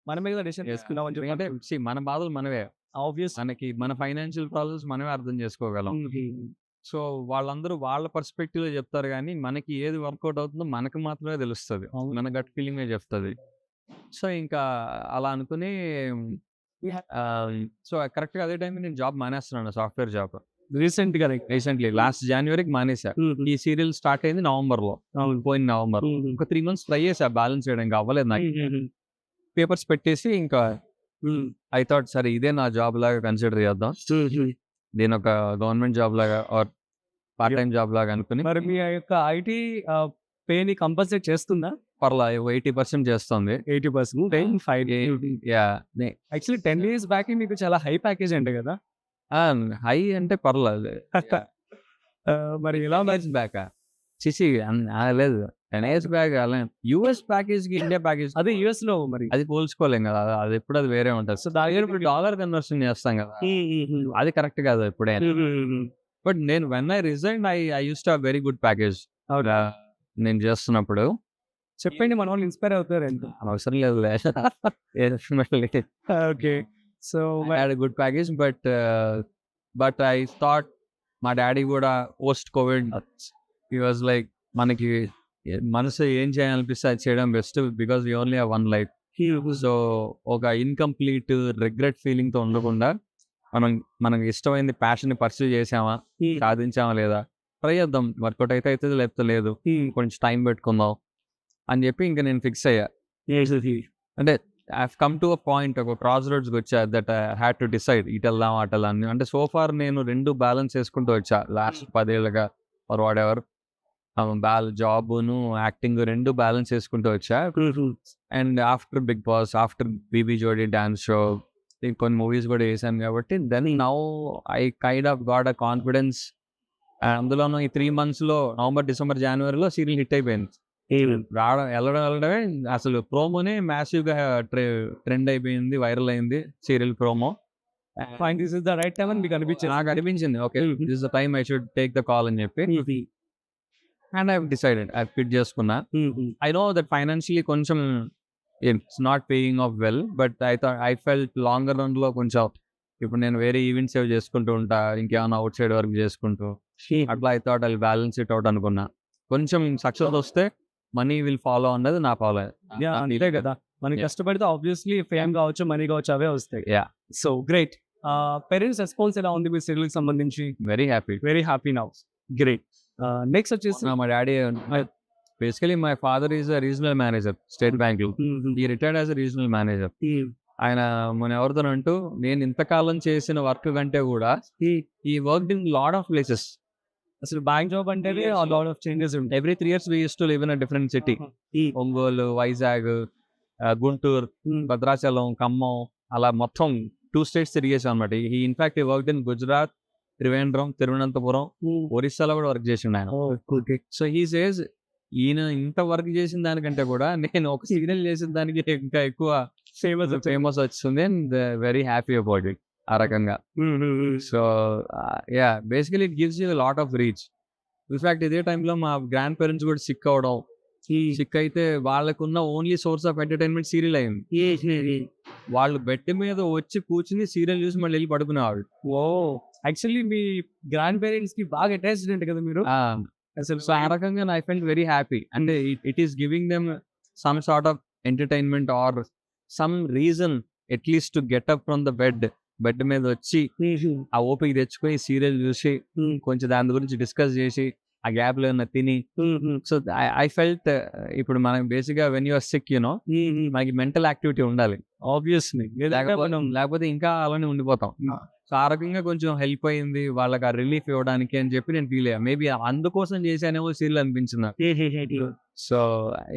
మన మీద డెసిషన్ చేసుకున్నాం అని అంటే మన బాధలు మనవే, ఆబ్వియస్ మనకి మన ఫైనాన్షియల్ ప్రాబ్లమ్స్ మనమే అర్థం చేసుకోగలం. సో వాళ్ళందరూ వాళ్ళ పర్స్పెక్టివ్ లో చెప్తారు, కానీ మనకి ఏది వర్కౌట్ అవుతుందో మనకు మాత్రమే తెలుస్తుంది, మన గట్ ఫీలింగ్ చెప్తుంది. సో ఇంకా అలా అనుకుని సో కరెక్ట్ గా అదే టైం నేను జాబ్ మానేస్తున్నాను, సాఫ్ట్వేర్ జాబ్. రీసెంట్లీ లాస్ట్ జనవరికి మానేసా. ఈ సీరియల్ స్టార్ట్ అయింది నవంబర్ లో, పోయిన నవంబర్. ఒక 3 months ట్రై చేసా బ్యాలెన్స్ చేయడానికి, అవ్వలేదు నాకు. పేపర్స్ పెట్టేసి ఇంకా ఐ థాట్ సరే ఇదే నా జాబ్ లాగా కన్సిడర్ చేద్దాం, దీని ఒక గవర్నమెంట్ జాబ్ లాగా ఆర్ పార్ట్ టైం జాబ్ లాగా అనుకుని. మరి మీ యొక్క ఐటీ పేని కంపల్సేట్ చేస్తుందా? పర్లా 80% చేస్తుంది. 80% fine. Yeah actually 10 years back మీకు చాలా హై ప్యాకేజ్ అంట కదా? హై అంటే పర్లేదు. మరి ఎలా మరి? బ్యాక్ చిసి లేదు 10 ఇయర్స్ బ్యాక్ అలా యూఎస్ ప్యాకేజ్ కి ఇండియా ప్యాకేజ్ అదే యూఎస్ లో మరి. అది పోల్చుకోలేం కదా. అది ఎప్పుడు అది వేరే ఉంటుంది. సో దాని ఇప్పుడు డాలర్ కన్వర్షన్ చేస్తాం కదా, అది కరెక్ట్ కాదు ఎప్పుడైనా. బట్ నేను when I resign I use to have very good package. నేను చేస్తున్నప్పుడు చెప్పండి, మన వాళ్ళు ఇన్స్పైర్ అవుతారు ఎంత. అవసరం లేదు. Okay. So good package but I thought మా డాడీ కూడా post Covid he was like మనకి మనసు ఏం చేయాలనిపిస్తే అది చేయడం best, because you only have one life. So ఒక ఇన్కంప్లీట్ రిగ్రెట్ ఫీలింగ్ తో ఉండకుండా మనకి ఇష్టమైంది ప్యాషన్ పర్సూ చేసామా, సాధించామా లేదా, ట్రై చేద్దాం, వర్కౌట్ అయితే అవుతుంది లేకపోతే లేదు, కొంచెం టైం పెట్టుకుందాం అని చెప్పి ఇంకా నేను ఫిక్స్ అయ్యా. అంటే I come to a point, ఒక క్రాస్ రోడ్స్కి వచ్చా that I had to decide ఇటు వెళ్దాం అటు వెళ్దాం. అంటే సోఫార్ నేను రెండు బ్యాలెన్స్ చేసుకుంటూ వచ్చా లాస్ట్ 10 ఏళ్ళుగా ఆర్ వాట్ ఎవర్. జాబ్ను యాక్టింగ్ రెండు బ్యాలెన్స్ చేసుకుంటూ వచ్చా. And after Bigg Boss, after BB Jodi dance show, కొన్ని మూవీస్ కూడా చేశాను కాబట్టి then now I kind of got a confidence. అందులోనూ ఈ 3 months లో నవంబర్, డిసెంబర్, జనవరిలో సీరియల్ హిట్ అయిపోయింది. వెళ్ళడమే అసలు ప్రోమోనే మ్యాసివ్ గా ట్రెండ్ అయిపోయింది, వైరల్ అయింది serial promo. Fine, this is the right time అని మీకు అనిపించింది? నాకు అనిపించింది okay this is the time I should take the call అని చెప్పి. And I decided, I fit చేసుకున్నా. ఐ నో దట్ ఫైనాన్షియలీ కొంచెం it's not paying off well, but I felt longer run లో కొంచెం ఇప్పుడు నేను వేరే ఈవెంట్స్ ఏవి చేసుకుంటూ ఉంటా, ఇంకేమైనా అవుట్ సైడ్ వర్క్ చేసుకుంటూ అట్లా I thought I balance it out అనుకున్నా. కొంచెం సక్సెస్ వస్తే మనీ విల్ ఫాలో అన్నది నా ఫాలో. అంతే కదా, మనం కష్టపడితే ఆబ్వియస్లీ ఫేమ్ కావచ్చు, మనీ కావచ్చు, అవే వస్తాయి. So great. పేరెంట్స్ రెస్పాన్స్ ఎలా ఉంది మీ సీరియల్ కి సంబంధించి? Very happy, very happy now. Great. Next వచ్చేసి మా daddy, basically my father is a regional manager state bank లో. ఈ retired as a regional manager. ఆయన మన ఎవరితోనంటూ నేను ఇంతకాలం చేసిన వర్క్ కంటే కూడా ఈ work in lot of places. అసలు బ్యాంక్ జాబ్ అంటే లాట్ ఆఫ్ చేంజెస్ ఉంటాయి. Every 3 years we used to live in a different city. Ongole, Vizag, Guntur, Bhadrachalam, Khammam, అలా మొత్తం 2 states తిరిగేసాం అనమాట. ఈ ఇన్ఫాక్ట్ ఈ వర్క్ ఇన్ గుజరాత్, త్రివేంద్రం, తిరువనంతపురం, ఒరిస్సాలో కూడా వర్క్ చేసిండు ఆయన. సో హీ సేస్ ఈయన ఇంత వర్క్ చేసిన దానికంటే కూడా నేను ఒక సీరియల్ చేసిన దానికి ఇంకా ఎక్కువ ఫేమస్ వచ్చింది. And very happy about it ఆ రకంగా. So yeah basically it gives you lot of reach. In fact ఇదే టైంలో మా గ్రాండ్ పేరెంట్స్ కూడా సిక్ అవడం, సిక్ అయితే వాళ్ళకున్న only source of entertainment serial అయింది. వాళ్ళు బెడ్ మీద వచ్చి కూర్చుని సీరియల్ చూసి మళ్ళీ వెళ్ళి పడుకునేవాళ్ళు. ఓ, యాక్చువల్లీ మీ గ్రాండ్ పేరెంట్స్ కి బాగా అటాచ్డ్ అంటే కదా మీరు అసలు. సో ఆ రకంగా ఐ ఫెల్ట్ వెరీ హ్యాపీ. అంటే it is giving them some sort of entertainment are some reason at least to get up from the bed మీద వచ్చి ఆ ఓపిక తెచ్చుకొని సీరియల్ చూసి కొంచెం దాని గురించి డిస్కస్ చేసి ఆ గ్యాప్ లో ఏమన్నా తిని. సో ఐ ఫెల్ట్ ఇప్పుడు మనకి బేసిక్ గా వెన్ యూఆర్ సిక్ యూనో మనకి మెంటల్ యాక్టివిటీ ఉండాలి ఆబ్వియస్లీ, లేకపోతే ఇంకా అలానే ఉండిపోతాం. సో ఆ రకంగా కొంచెం హెల్ప్ అయింది వాళ్ళకి ఆ రిలీఫ్ ఇవ్వడానికి అని చెప్పి నేను ఫీల్ అయ్యా. మేబీ అందుకోసం చేశానేమో సీరియల్ అనిపించింది. So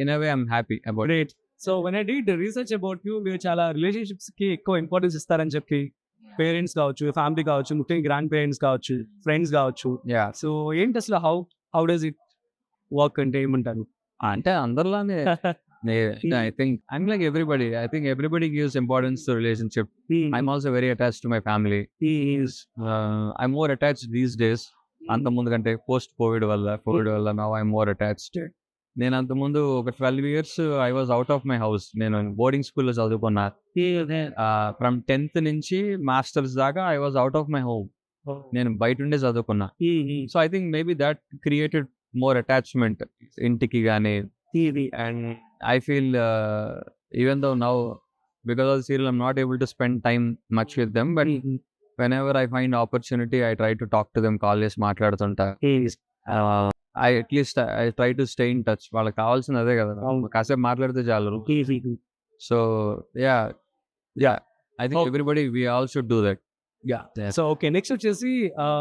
in a way I'm happy about it. So when I did research about you, మీరు చాలా రిలేషన్షిప్స్ కి ఎక్కువ ఇంపార్టెన్స్ ఇస్తారని చెప్పి, పేరెంట్స్ కావచ్చు, ఫ్యామిలీ కావచ్చు, ముఖ్యంగా గ్రాండ్ పేరెంట్స్ కావచ్చు, ఫ్రెండ్స్ కావచ్చు. సో ఏంటి అసలు హౌ డస్ ఇట్ వర్క్ అంటే ఏమంటారు? అంటే అందరిలానే I think I'm like everybody. I think everybody gives importance to relationship. I'm also very attached to my family. I'm more attached these days. అంతకుముందు కంటే పోస్ట్ కోవిడ్ వల్ల now I'm more attached. నేను అంతకుముందు ఒక 12 years I was out of my house. నేను బోర్డింగ్ స్కూల్లో చదువుకున్నా. ఫ్రమ్ 10th నుంచి మాస్టర్స్ దాకా I was out of my home. నేను బయట ఉండే చదువుకున్నా. So I think maybe that created more attachment ఇంటికి కానీ. And I feel even though now because of the serial I'm not able to spend time much with them, but whenever I find opportunity I try to talk to them, call చేసి మాట్లాడుతుంటా. I at least I try to stay in touch. వాళ్ళకి కావాల్సింది అదే కదా, కాసేపు మాట్లాడితే చాలు. So yeah I think everybody we all should do that. So okay, next వచ్చేసి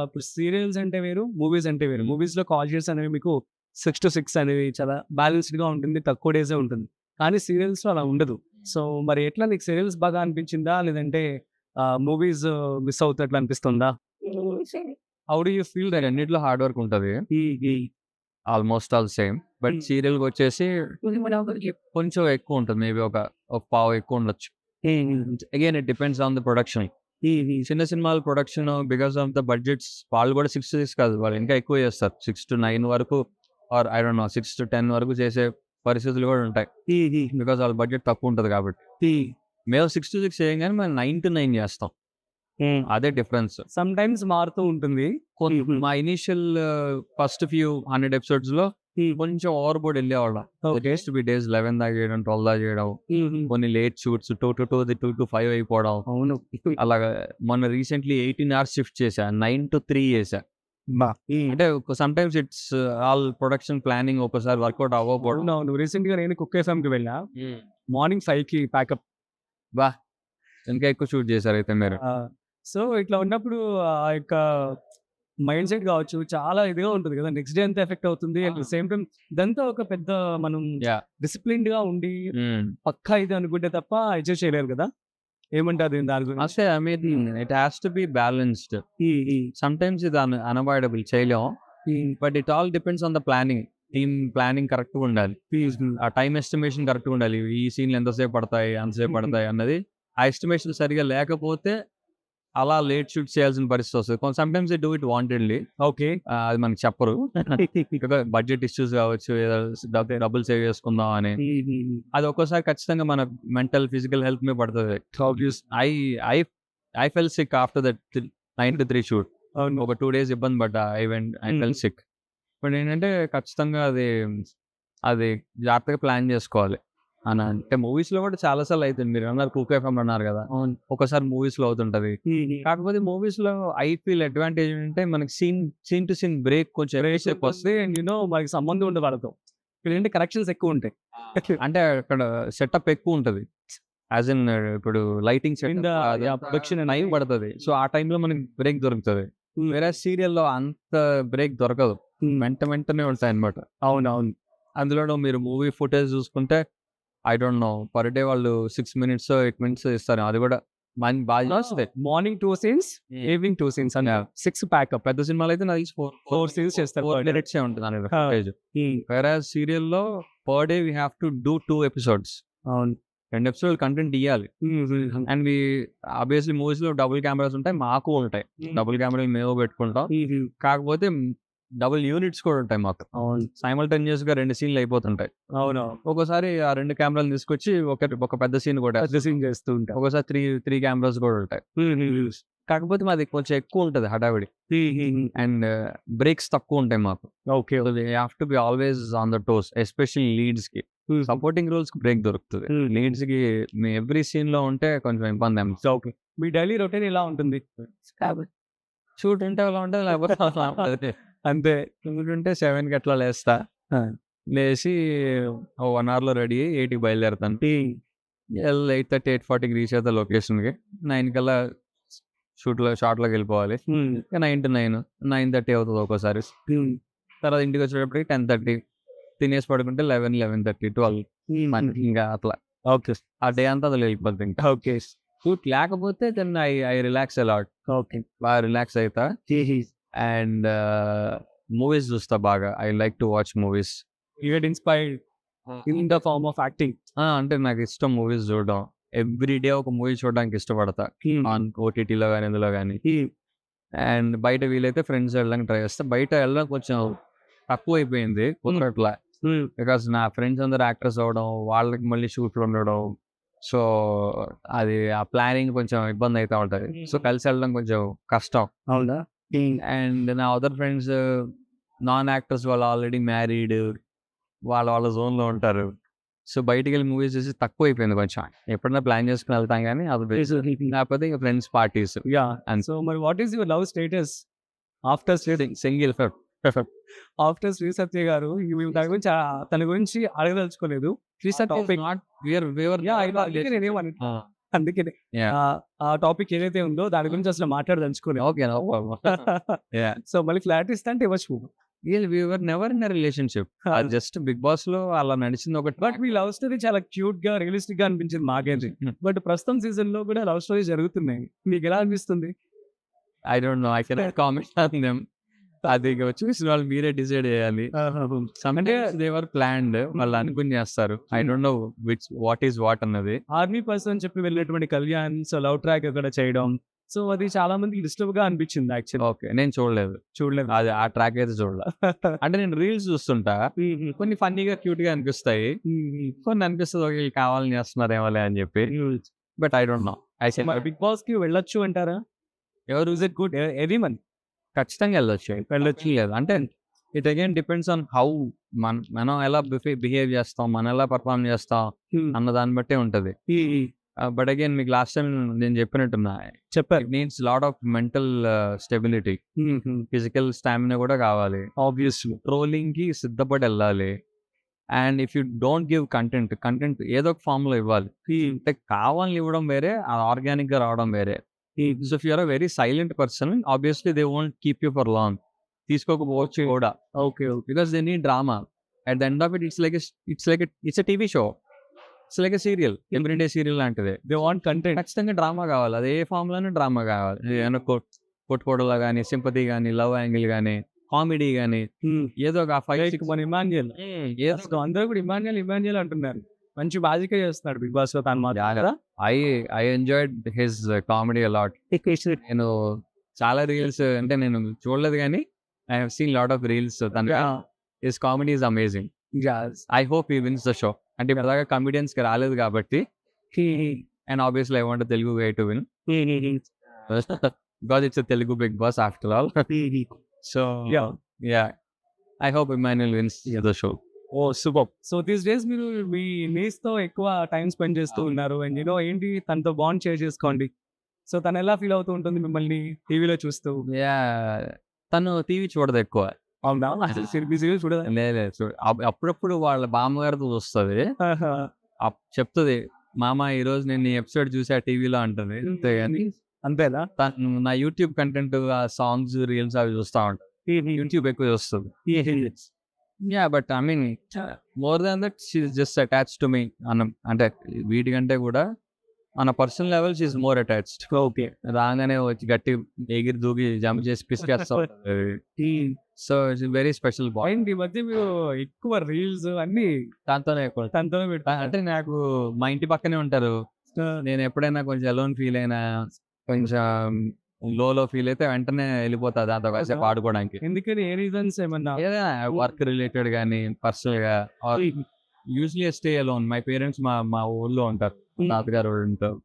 ఇప్పుడు సీరియల్స్ అంటే వేరు, మూవీస్ అంటే వేరు. మూవీస్ లో కాల్ షీట్స్ అనేవి మీకు 6 to 6 అనేది చాలా బ్యాలెన్స్డ్గా ఉంటుంది, తక్కువ డేసే ఉంటుంది. కానీ సీరియల్స్లో అలా ఉండదు. సో మరి ఎట్లా నీకు సీరియల్స్ బాగా అనిపించిందా, లేదంటే మూవీస్ మిస్ అవుతున్నట్లు అనిపిస్తుందా? How do you feel that అన్నిట్లో హార్డ్ వర్క్ ఉంటుంది, ఆల్మోస్ట్ ఆల్ సేమ్. బట్ సీరియల్కి వచ్చేసి కొంచెం ఎక్కువ ఉంటుంది, మేబీ ఒక పావు ఎక్కువ ఉండొచ్చు. Again it depends on the production. చిన్న సినిమాల production because of the budgets వాళ్ళు కూడా 6 to 6 కాదు, వాళ్ళు ఇంకా ఎక్కువ చేస్తారు. 6 to 9 వరకు, or I don't know 6 to 10 వరకు చేసే పరిస్థితులు కూడా ఉంటాయి, బికాస్ వాళ్ళ బడ్జెట్ తక్కువ ఉంటుంది కాబట్టి. మేము 6 to 6 చేయం కానీ మేము 9 to 9 చేస్తాం, అదే డిఫరెన్స్. సమ్ టైమ్స్ మారుతూ ఉంటుంది. మా ఇనిషియల్ ఫస్ట్ ఫ్యూ 100 episodes లో కొంచెం ఓవర్ బోర్డ్ వెళ్ళేవాళ్ళం. డేస్ టు బి డేస్ 11 దాకా చేయడం, 12 దాకా చేయడం, కొన్ని లేట్ షూట్స్ 2 to 5 అయిపోవడం. అవును. అలాగా మొన్న రీసెంట్లీ 18 hours షిఫ్ట్ చేశా, 9 to 3 చేశా. అంటే some times it's all production planning ఒకసారి వర్కౌట్ అవ్వకపోవడం. అవును. రీసెంట్గా నేను కుక్ ఎఫ్ఎంకి వెళ్ళా, మార్నింగ్ 5కి ప్యాకప్. బా, ఇంకా ఎక్కువ షూట్ చేశారు అయితే మీరు. సో ఇట్లా ఉన్నప్పుడు ఆ యొక్క మైండ్ సెట్ కావచ్చు చాలా ఇదిగా ఉంటుంది కదా, నెక్స్ట్ డే అంతా ఎఫెక్ట్ అవుతుంది. అట్ ద సేమ్ టైం ఇదంతా ఒక పెద్ద మనం Yeah. డిసిప్లిన్డ్ గా ఉండి పక్కా ఇది అనుకుంటే తప్ప అడ్జస్ట్ చేయలేరు కదా. ఏమంటారు దీని దాని గురించి? అసలు I mean it has to be balanced. Some times ఇది అన్అవాయిడబుల్, చేయలేం. But it all depends on the planning. Team planning కరెక్ట్గా ఉండాలి, ఆ టైం ఎస్టిమేషన్ కరెక్ట్గా ఉండాలి. ఈ సీన్లు ఎంతసేపు పడతాయి, అంతసేపు పడతాయి అన్నది ఆ ఎస్టిమేషన్ సరిగా లేకపోతే అలా లేట్ షూట్ చేయాల్సిన పరిస్థితి వస్తుంది. Some times they do it wantedly. Okay. అది మనకి చెప్పరు, బడ్జెట్ ఇష్యూస్ కావచ్చు, డబ్బులు సేవ్ చేసుకుందాం అని. అది ఒక్కోసారి ఖచ్చితంగా మన మెంటల్ ఫిజికల్ హెల్త్ మీద పడుతుంది. I fell sick after that 9 to 3 shoot. ఒక 2 days ఇబ్బంది పడ్డా, ఐ ఫెల్ సిక్. బట్ ఏంటంటే ఖచ్చితంగా అది జాగ్రత్తగా ప్లాన్ చేసుకోవాలి అని. అంటే మూవీస్ లో కూడా చాలా సార్లు అవుతుంది. మీరు అన్నారు కుక్ ఎఫ్ఎం అన్నారు కదా, ఒకసారి మూవీస్ లో అవుతుంటది. కాకపోతే మూవీస్ లో ఐ ఫీల్ అడ్వాంటేజ్ అంటే మనకి సీన్ టు సీన్ బ్రేక్ కొంచెం వస్తే మనకి సంబంధం ఉండదు వాళ్ళతో. ఇక్కడ ఏంటి కరెక్షన్స్ ఎక్కువ ఉంటాయి. అంటే అక్కడ సెటప్ ఎక్కువ ఉంటది, యాజ్ ఇన్ ఇప్పుడు లైటింగ్ ప్రొడక్షన్ టైం పడుతుంది. సో ఆ టైంలో మనకి బ్రేక్ దొరుకుతుంది. వేరే సీరియల్లో అంత బ్రేక్ దొరకదు, వెంటనే ఉంటాయి అనమాట. అవునవును. అందులో మీరు మూవీ ఫుటేజ్ చూసుకుంటే I don't no per day వాళ్ళు 6 minutes 8 minutes ఇస్తారు. అది కూడా బాగా వస్తుంది. మార్నింగ్ 2 scenes, ఈవినింగ్ 2 scenes అని 6 ప్యాకప్. పెద్ద సినిమాలు అయితే నాకు 4 scenes చేస్తారు. 4 minutes ఉంటుంది ఫుటేజ్. వేరే సీరియల్లో per day we have to do 2 episodes. అవును, 2 episodes కంటెంట్ ఇవ్వాలి. అండ్ ఆబ్వియస్లీ మూవీస్ లో డబుల్ కెమెరాస్ ఉంటాయి, మాకు ఉంటాయి. డబుల్ కెమెరాలు మేము పెట్టుకుంటాం, కాకపోతే డబుల్ యూనిట్స్ కూడా ఉంటాయి మాకు. అవును, సైమల్టేనియస్ గా 2 scenes అయిపోతుంటాయి. అవును. ఒక్కోసారి ఆ 2 కెమెరాలు తీసుకొచ్చి ఒక పెద్ద సీన్ కూడా సీన్ చేస్తూ ఉంటాం. ఒకసారి 3 కెమెరాస్ కూడా ఉంటాయి. కాకపోతే మాది కొంచెం ఎక్కువ ఉంటుంది హడావిడి, అండ్ బ్రేక్స్ తక్కువ ఉంటాయి మాకు. Okay. Have to be always on the toes, especially leads కి. సపోర్టింగ్ రోల్స్ కి బ్రేక్ దొరుకుతుంది, లీడ్స్ కి మీ ఎవ్రీ సీన్ లో ఉంటే కొంచెం ఇబ్బంది. ఓకే. మీ డైలీ రొటీన్ ఎలా ఉంటుంది? షూట్ ఉంటే అలా ఉంటుంది, లేకపోతే అంతే. షూట్ ఉంటే 7కి అట్లా లేస్తా. లేచి 1 hour లో రెడీ అయ్యి 8కి బయలుదేరుతాను. 8:30 8:40కి రీచ్ అవుతా లొకేషన్కి. 9 కల్లా షార్ట్లోకి వెళ్ళిపోవాలి. 9 to 9, 9:30 అవుతుంది ఒక్కోసారి. తర్వాత ఇంటికి వచ్చేటప్పటికి 10:30, తినేసి పడుకుంటే 11, 11:30, 12 ఇంకా అట్లా. ఓకే. ఆ డే అంతా అది వెళ్ళిపోతుంది ఇంకా. ఓకే. షూట్ లేకపోతే then I relax a lot. Okay. బాగా రిలాక్స్ అవుతా. అండ్ మూవీస్ చూస్తా బాగా. I like to watch movies. You get inspired in the form of acting. అంటే నాకు ఇష్టం మూవీస్ చూడడం. ఎవ్రీ డే ఒక మూవీ చూడడానికి ఇష్టపడతా, ఆన్ ఓటీటీలో కానీ ఇందులో కానీ. అండ్ బయట వీలైతే ఫ్రెండ్స్ వెళ్ళడానికి ట్రై చేస్తా. బయట వెళ్ళడం కొంచెం తక్కువ అయిపోయింది కుదరట్లా, బికాస్ నా ఫ్రెండ్స్ అందరు యాక్టర్స్ అవ్వడం, వాళ్ళకి మళ్ళీ షూట్లు ఉండడం. సో అది ఆ ప్లానింగ్ కొంచెం ఇబ్బంది అవుతా ఉంటుంది. సో కలిసి వెళ్ళడం కొంచెం కష్టం. అవునా? అండ్ నా అదర్ ఫ్రెండ్స్ నాన్ యాక్టర్స్ వాళ్ళు ఆల్రెడీ మ్యారీడ్, వాళ్ళ జోన్లో ఉంటారు. సో బయటికి వెళ్ళి మూవీస్ చూసి తక్కువ అయిపోయింది కొంచెం. ఎప్పుడైనా ప్లాన్ చేసుకుని వెళ్తాం కానీ అది లేకపోతే ఇంకా ఫ్రెండ్స్ పార్టీస్. అండ్ సో మరి what is your love status after single after Shri Satya garu? తన గురించి అడగదలుచుకోలేదు. శ్రీ సత్య అందుకే ఆ టాపిక్ ఏదైతే ఉందో దాని గురించి అసలు మాట్లాడదలుచుకోలేదు. ఓకే. సో మళ్ళీ క్లారిటీ ఇస్తా అంటే ఇవ్వచ్చు. we were never in a relationship. అది జస్ట్ బిగ్ బాస్ లో అలా నడిచింది ఒకటి. బట్ మీ లవ్ స్టోరీ చాలా క్యూట్ గా రియలిస్టిక్ గా అనిపించింది మాకైతే. బట్ ప్రస్తుతం సీజన్ లో కూడా లవ్ స్టోరీ జరుగుతున్నాయి, మీకు ఎలా అనిపిస్తుంది? I don't no, I cannot comment on them. అది ఇక చూసిన వాళ్ళు మీరే డిసైడ్ చేయాలి. అంటే దేవర్ ప్లాన్డ్, వాళ్ళు అనుకుని చేస్తారు. I don't know what is what అన్నది. ఆర్మీ పర్సన్ చెప్పి వెళ్ళినటువంటి కళ్యాణ్ సో లవ్ ట్రాక్ అక్కడ చేయడం, సో అది చాలా మందికి డిస్టర్బ్ గా అనిపించింది యాక్చువల్లీ. ఓకే, నేను చూడలేదు అది, ఆ ట్రాక్ అయితే చూడలేదు. అంటే నేను రీల్స్ చూస్తుంటా, కొన్ని ఫన్నీగా క్యూట్ గా అనిపిస్తాయి, కొన్ని అనిపిస్తుంది ఓకే వీళ్ళు కావాలని చేస్తున్నారేమోలే అని చెప్పి. But I don't know. Bigg Boss కి వెళ్ళొచ్చు అంటారా? ఎవరు is it good every month? ఖచ్చితంగా వెళ్ళొచ్చు లేదు అంటే it again depends on how మనం ఎలా బిహేవ్ చేస్తాం, మనం ఎలా పర్ఫార్మ్ చేస్తాం అన్న దాన్ని బట్టే ఉంటది. బట్ అగైన్ మీకు లాస్ట్ టైం నేను చెప్పినట్టున్నా, చెప్పారు, it needs lot of mental stability, physical stamina కూడా కావాలి. ఆబ్వియస్లీ ట్రోలింగ్ కి సిద్ధపడి వెళ్ళాలి. And if you don't give content ఏదో ఒక ఫామ్ లో ఇవ్వాలి. అంటే కావాలని ఇవ్వడం వేరే, ఆర్గానిక్ గా రావడం వేరే. So if you're a very silent person, obviously they won't keep you for long. తీసుకోకపోవచ్చు కూడా. Okay because they need drama. At the end of it's a TV show, it's like a serial, everyday serial లాంటిదే. They want content. ఖచ్చితంగా డ్రామా కావాలి, అదే ఫామ్ లోనే డ్రామా కావాలి. ఏమైనా కొట్టుకోవడంలో కానీ, సింపతి కానీ, లవ్ యాంగిల్ కానీ, కామెడీ కానీ, ఏదో ఒక ఫైట్. మన ఇమాన్యుయల్, అందరూ కూడా ఇమాన్యుయల్ అంటున్నారు. మంచి బాజిగా చేస్తున్నాడు బిగ్ బాస్ లో తను మాత్రం. I enjoyed his comedy a lot. నేను చాలా రీల్స్, అంటే నేను చూడలేదు కానీ I have seen lot of reels. His comedy is amazing. I hope he wins the show. అంటే ఇప్పటిదాకా కమెడియన్స్ కి రాలేదు కాబట్టి, and obviously I want Telugu way to win, because it's Telugu Bigg Boss after all. So ya, I hope Emmanuel wins the show. Oh super. So these days మీరు మీ నీస్ తో ఎక్కువ టైం స్పెండ్ చేస్తూ ఉన్నారు, అండ్ యూనో ఏంటి తనతో బాండ్ షేర్ చేసుకోండి. సో తను ఎలా ఫీల్ అవుతూ ఉంటుంది మిమ్మల్ని టీవీలో చూస్తూ? తను టీవీ చూడదు ఎక్కువ. అవునా? బిజీగా చూడదు? లేదు, అప్పుడప్పుడు వాళ్ళ బామ్మగారితో చూస్తుంది, చెప్తుంది మామ ఈ రోజు నేను ఎపిసోడ్ చూసా టీవీలో అంటుంది. అంతే కానీ అంతేనా? తను నా యూట్యూబ్ కంటెంట్, సాంగ్స్, రీల్స్ అవి చూస్తూ ఉంటుంది. యూట్యూబ్ ఎక్కువ చూస్తుంది. Yeah, but I mean more than that she is just attached to me. అంటే వీటికంటే కూడా మన personal level she is more attached. Okay. రాగానే వచ్చి గట్టి ఎగిరి దూకి జంప్ చేసి పిసికేస్తాం. So it's very special boy. ఈ మధ్య మీరు ఎక్కువ రీల్స్ అన్ని తనతోనే పెడతా. అంటే నాకు మా ఇంటి పక్కనే ఉంటారు. నేను ఎప్పుడైనా కొంచెం అలోన్ ఫీల్ అయినా, కొంచెం లో ఫీల్ అయితే వెంటనే వెళ్ళిపోతా దాంతో కాసేపు ఆడుకోవడానికి. ఎందుకని? ఏ రీజన్స్ ఏమన్నా? ఏదైనా వర్క్ రిలేటెడ్ కానీ, పర్సనల్ గా, usually stay alone. My parents మా ఊళ్ళో ఉంటారు, తాతగారు ఉంటారు.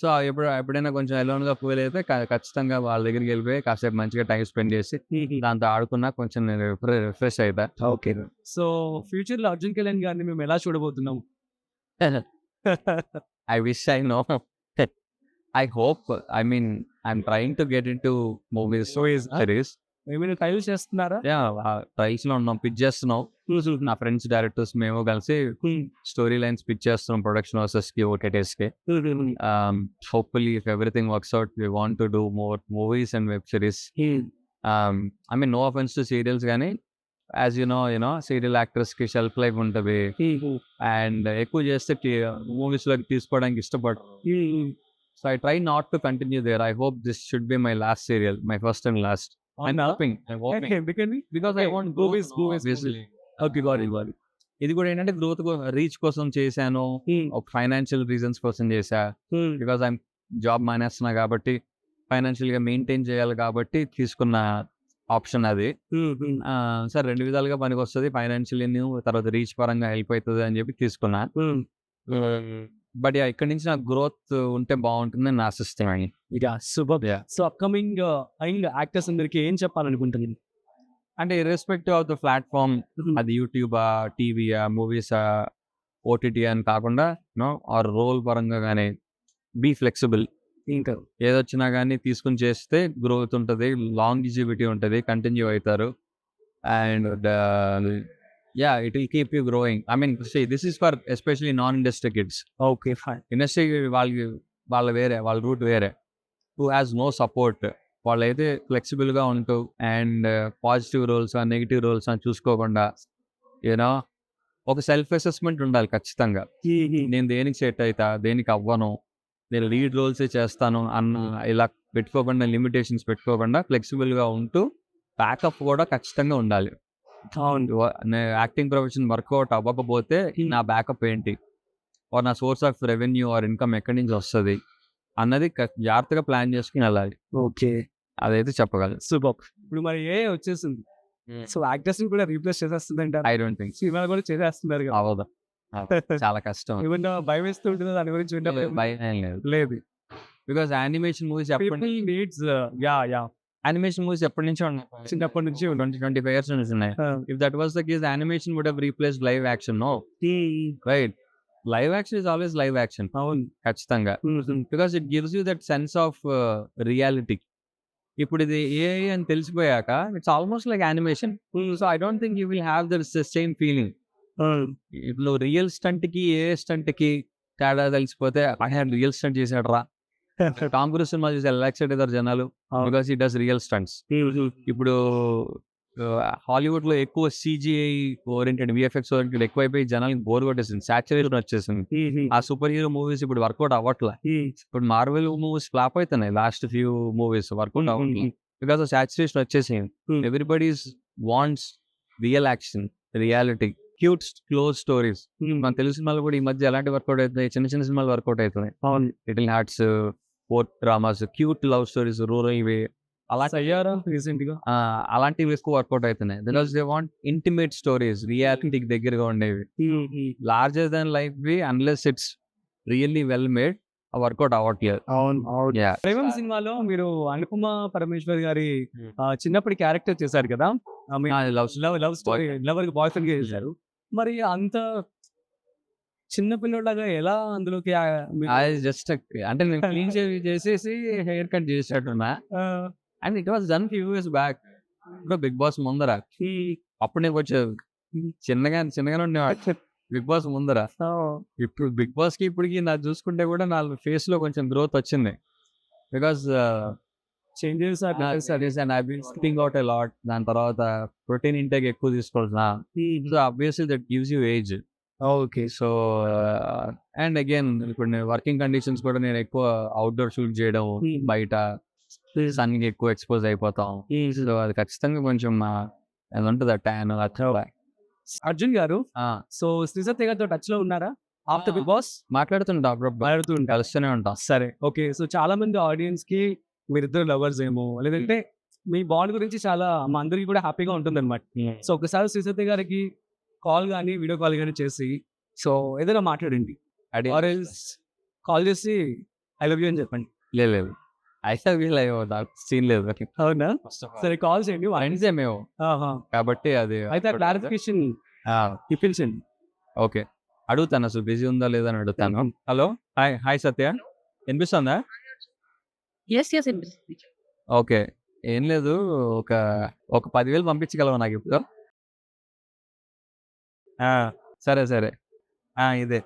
సో ఎప్పుడైనా కొంచెం అలోన్ గా ఫీల్ అయితే ఖచ్చితంగా వాళ్ళ దగ్గరికి వెళ్ళిపోయి కాసేపు మంచిగా టైం స్పెండ్ చేసి దాంతో ఆడుకున్నా కొంచెం రిఫ్రెష్ అవుతా. ఓకే. సో ఫ్యూచర్ లో అర్జున్ కళ్యాణ్ గారిని మేము ఎలా చూడబోతున్నాం? I wish I know. I hope. I mean, I'm trying to get into movies. So is series. ఏమైనా ట్రై చేస్తున్నారా? ట్రైల్స్ లో ఉన్నాం, పిచ్ చేస్తున్నాం. నా ఫ్రెండ్స్ డైరెక్టర్స్ మేము కలిసి స్టోరీ లైన్స్ పిచ్ చేస్తున్నాం ప్రొడక్షన్ హౌసెస్ కి, ఓటీటీస్ కి. Hopefully if everything works out, we want to do more movies and web series. I mean, no offense to serials కానీ, as you know, serial actors కి షెల్ఫ్ లైఫ్ ఉంటుంది, అండ్ ఎక్కువ చేస్తే మూవీస్ లోకి తీసుకోవడానికి ఇష్టపడరు. So I try not to continue there. I hope this should be my last serial, my first and last. I'm hoping. Because I want movies. Okay, got it. ఇది కూడా ఏంటంటే గ్రోత్ రీచ్ కోసం చేశాను, ఒక ఫైనాన్షియల్ రీజన్స్ కోసం చేశా. బికాస్ ఐఎమ్ జాబ్ మానేస్తున్నా కాబట్టి, ఫైనాన్షియల్ గా మెయింటైన్ చేయాలి కాబట్టి తీసుకున్న ఆప్షన్ అది. సార్ రెండు విధాలుగా పనికి వస్తుంది, ఫైనాన్షియల్లీ తర్వాత రీచ్ పరంగా హెల్ప్ అవుతుంది అని చెప్పి తీసుకున్నా. బట్ ఇక్కడ నుంచి నాకు గ్రోత్ ఉంటే బాగుంటుందని నా ఆశిస్తున్నాను. సూపర్. సో అప్కమింగ్ యాక్టర్స్ అందరికి ఏం చెప్పాలనుకుంటున్నాను అంటే, ఇర్రెస్పెక్టివ్ ఆఫ్ ద ప్లాట్ఫామ్, అది యూట్యూబా, టీవీయా, మూవీసా, ఓటీటీ అని కాకుండా ఆర్ రోల్ పరంగా కానీ బీ ఫ్లెక్సిబుల్. ఇంకా ఏదొచ్చినా కానీ తీసుకుని చేస్తే గ్రోత్ ఉంటుంది, లాంగిజివిటీ ఉంటుంది, కంటిన్యూ అవుతారు. And yeah, it will keep you growing. I mean, see, this is for especially non-industry kids. Okay, fine. Industry వాళ్ళ వేరే, వాళ్ళ రూట్ వేరే, who has no support. వాళ్ళైతే ఫ్లెక్సిబుల్గా ఉంటూ and positive roles negative roles అని చూసుకోకుండా యూనో ఒక సెల్ఫ్ అసెస్మెంట్ ఉండాలి ఖచ్చితంగా. నేను దేనికి సెట్ అవుతా, దేనికి అవ్వను, నేను లీడ్ రోల్సే చేస్తాను అన్న ఇలా పెట్టుకోకుండా, లిమిటేషన్స్ పెట్టుకోకుండా ఫ్లెక్సిబుల్గా ఉంటూ బ్యాకప్ కూడా ఖచ్చితంగా ఉండాలి. యాక్టింగ్ ప్రొఫెషన్ వర్కౌట్ అవ్వకపోతే నా బ్యాకప్ ఏంటి, ఆర్ నా source of revenue or income ఎక్కడి నుంచి వస్తుంది అన్నది జాగ్రత్తగా ప్లాన్ చేసుకుని వెళ్ళాలి. ఓకే, అదైతే చెప్పగలను. సూపర్. ఇప్పుడు మరి ఏ వచ్చేసింది, సో యాక్టర్స్ ని కూడా రీప్లేస్ చేసేస్తుంది అంటారు. ఐ డోంట్ థింక్ సినిమాలు కూడా చేసేస్తున్నారు కదా. అవ్వదు, చాలా కష్టం. ఏమన్నా భయం వేస్తూ ఉంటుంది దాని గురించి విన్నప్పుడు? భయం ఏం లేదు, లేదు. Because animation movies People needs, animation movies ఎప్పటి నుంచో ఉన్నాయి, చిన్నప్పటి నుంచి 20-25 years నుంచి ఉన్నాయి. If that was the case, animation would have replaced live action. No, right? Live action is always live action. అవును, ఖచ్చితంగా, because it gives you that sense of reality. ఇప్పుడు ఇది AI అని తెలిసిపోయాక it's almost like animation. So I don't think you will have the same feeling. ఇప్పుడు రియల్ స్టంట్ కి ఏ స్టంట్ కి తేడా తెలిసిపోతే రియల్ స్టంట్ చేసాడు రా. టామ్ క్రూజ్ సినిమా చూసి ఎలా ఎక్సైట్ అవుతారు జనాలు, బికాస్ ఈ డస్ రియల్ స్టంట్స్. ఇప్పుడు హాలీవుడ్ లో ఎక్కువ CGI ఓరియంటెడ్, VFX ఓరియంటెడ్ ఎక్కువైపోయి జనాలకి బోర్ కొట్టేసింది, సాచురేషన్ వచ్చేసింది. ఆ సూపర్ హీరో మూవీస్ ఇప్పుడు వర్కౌట్ అవ్వట్లే. ఇప్పుడు మార్వెల్ మూవీస్ ఫ్లాప్ అవుతున్నాయి, లాస్ట్ ఫ్యూ మూవీస్ వర్కౌట్ అవ్వట్లే బికాస్ సాచురేషన్ వచ్చేసింది. Everybody's wants real action, reality, cute close stories. మన తెలుగు సినిమాలు కూడా ఈ మధ్య ఎలాంటి వర్కౌట్ అవుతున్నాయి, చిన్న చిన్న సినిమాలు వర్కౌట్ అవుతున్నాయి. Little hearts, court dramas, cute love stories, rural ఇవి అలా అయ్యారా రీసెంట్ గా. అలాంటివి ఎక్కువ వర్కౌట్ అవుతున్నాయి because they want intimate stories, రియాలిటీకి దగ్గరగా ఉండేవి. Larger than life we unless it's really well made work out అవ్వట్లేదు. ప్రేమం సినిమాలో మీరు అనుపమ పరమేశ్వర్ గారి చిన్నప్పటి క్యారెక్టర్ చేశారు కదా, love story, lover boy friend గా చేశారు. మరి అంత చిన్న పిల్లలాగా ఎలా అందులోకి జస్ట్ అంటే నేను క్లీన్ చేసేసి హెయిర్ కట్ చేసేట్టున్నా. And it was done few years back, ఇప్పుడు బిగ్ బాస్ ముందర. అప్పుడు నేను కొంచెం చిన్నగానే ఉండేవాడు బిగ్ బాస్ ముందర. ఇప్పుడు బిగ్ బాస్ కి ఇప్పటికి నాకు చూసుకుంటే కూడా నా ఫేస్ లో కొంచెం గ్రోత్ వచ్చింది, because changes and I been skipping out a lot. దాని తర్వాత ప్రోటీన్ ఇంటేక్ ఎక్కువ తీసుకోవాల్సిన, so obviously that gives you edge. Okay, so and again ఇప్పుడు నేను వర్కింగ్ కండిషన్స్ కూడా నేను ఎక్కువ అవుట్డోర్ షూట్ చేయడం, బయట సన్ కి ఎక్కువ ఎక్స్పోజ్ అయిపోతాం. సో అది ఖచ్చితంగా కొంచెం అది ఉంటుంది ట్యాన్. అర్జున్ గారు, సో శ్రీసత్య గారితో టచ్ లో ఉన్నారా ఆఫ్టర్ బిగ్ బాస్? మాట్లాడుతుంటాం, కలుస్తూనే ఉంటాం. సరే, ఓకే. సో చాలా మంది ఆడియన్స్ కి మీరిద్దరు లవర్స్ ఏమో, లేదంటే మీ బాండ్ గురించి చాలా మా అందరికి కూడా హ్యాపీగా ఉంటుంది అనమాట. సో ఒకసారి శ్రీసత్య గారికి కాల్ కానీ వీడియో కాల్ కానీ చేసి సో ఏదైనా మాట్లాడండి, కాల్ చేసి ఐ లవ్ యూ అని చెప్పండి. లేదు అయితే సీన్ లేదు. అవునా? సరే, కాల్ చేయండి ఫ్రెండ్సే మేము కాబట్టి అది అయితే క్లారిఫికేషన్ ఇప్పించండి. ఓకే, అడుగుతాను అసలు బిజీ ఉందా లేదా అని అడుగుతాను. హలో, హాయ్ సత్య, వినిపిస్తుందా? ఓకే, ఏం లేదు, ఒక 10,000 పంపించగలవా నాకు ఇప్పుడు? సరే ఇదే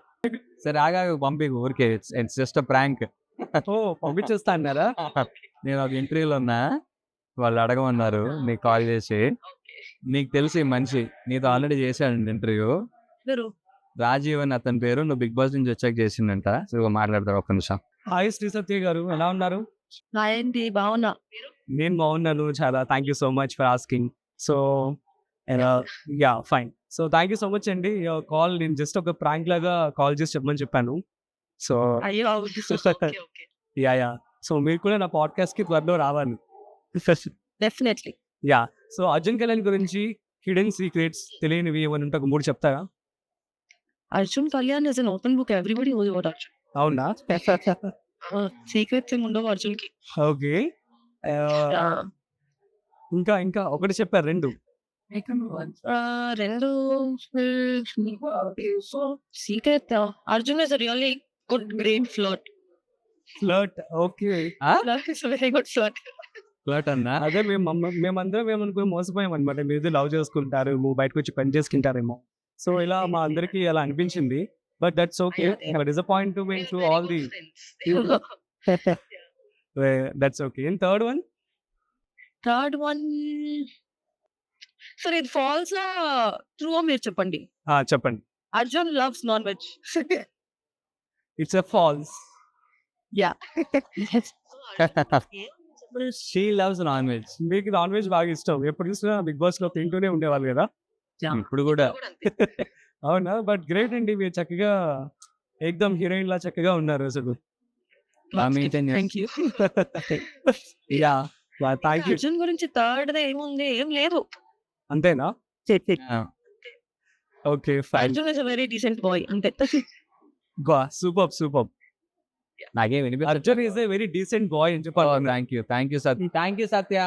సరే, ఆగా పంపి ఊరికే, ఇట్స్ జస్ట్ ప్రాంక్. పంపించేస్తా అన్నారా? నేను ఒక ఇంటర్వ్యూలో ఉన్నా, వాళ్ళు అడగమన్నారు నీకు కాల్ చేసి. నీకు తెలిసి మనిషి నీతో ఆల్రెడీ చేశాడు ఇంటర్వ్యూ, రాజీవ్ అని అతని పేరు, నువ్వు బిగ్ బాస్ నుంచి వచ్చాక చేసిందంట. సో మాట్లాడతారు ఒక్క నిమిషం. హాయ్ శ్రీసత్య గారు, ఎలా ఉన్నారు? బాగున్నా. నేను బాగున్నాను, చాలా thank you so much for asking. So fine. So thank you so much అండి. కాల్ నేను జస్ట్ ఒక ప్రాంక్ లాగా కాల్ చేసి చెప్పమని చెప్పాను. సో సో మీరు కూడా నా పాడ్కాస్ట్ కి త్వరలో రావాలి. డెఫినెట్లీ. సో అర్జున్ కళ్యాణ్ గురించి హిడెన్ సీక్రెట్స్ తెలియనివి ఏమైనా ఉంటే ఒక 3 చెప్తారా? Arjun Kalyan is an open book, everybody knows about Arjun. అవునా? సీక్రెట్స్ ఏమి ఉండవు అర్జున్ కి. ఓకే, ఇంకా ఒకటి చెప్పారు, 2 secret. Arjun is really good great flirt. Okay, very good flirt అన్నా. అదే మేమందరం ఏమనుకుని మోసపోయాం అనమాట, మీరు లవ్ చేసుకుంటారు, బయటకు వచ్చి పని చేసుకుంటారేమో. సో ఇలా మా అందరికి అలా అనిపించింది, but that's okay. Disappointment to all the that's okay. And third one third one సరే ఇది ఫాల్స్ ట్రూ మీరు చెప్పండి. చెప్పండి. Arjun loves non veg. It's a false. Yeah. She loves non veg. మీకు నాన్ వెజ్ బాగా ఇష్టం. ఎప్పుడు చూసినా బిగ్ బాస్ లో తింటూనే ఉండేవాళ్ళు కదా. ఇప్పుడు కూడా అవునా? బట్ గ్రేట్ అండి, మీరు చక్కగా ఏకదమ్ హీరోయిన్ లా చక్కగా ఉన్నారు అసలు. Thank you. Yeah, thank you. Arjun గురించి థర్డ్ ఏముంది, ఏం లేదు. అంతేనా? Okay fine. Arjun is a very decent boy అంతే. Super super. నాకేం వినిపి Arjun is a very decent boy అని చెప్పాలి. Thank you Satya.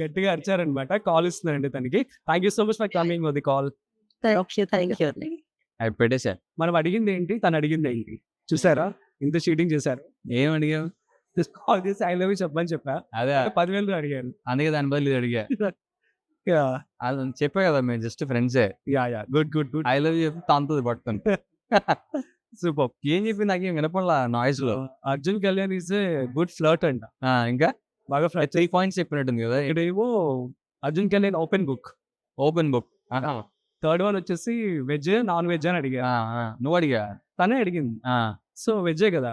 గట్టిగా అరిచారనమాట. కాల్ ఇస్తున్నారండి తనకి. Thank you so much for coming with the call. Thank you. అవి పెట్టేశా. మనం అడిగింది ఏంటి, తను అడిగింది ఏంటి చూసారా? ఇంత చీటింగ్ చేశారు. ఏం అడిగావు? కాల్ చేసి ఐ లవ్ యూ చెప్పని చెప్పా. అదే 10,000 అడిగాను. అందుకే దాని బదులు ఇది అడిగా. అది చెప్పా కదా, మేము జస్ట్ ఫ్రెండ్సే. Yeah good good good. I love you చెప్పి తంతుంది పట్టుకొని. సూపర్. ఏం చెప్పి నాకేం వినపడలా నాయిస్ లో. Arjun Kalyan is a good flirt అంట. ఇంకా బాగా ఫ్లర్ట్. 3 పాయింట్స్ చెప్పినట్టుంది కదా. ఇక్కడేమో Arjun Kalyan open book. Open book. Third one వచ్చేసి వెజ్ నాన్ వెజ్ అని అడిగా. నువ్వు అడిగా. తనే అడిగింది. సో వెజ్జే కదా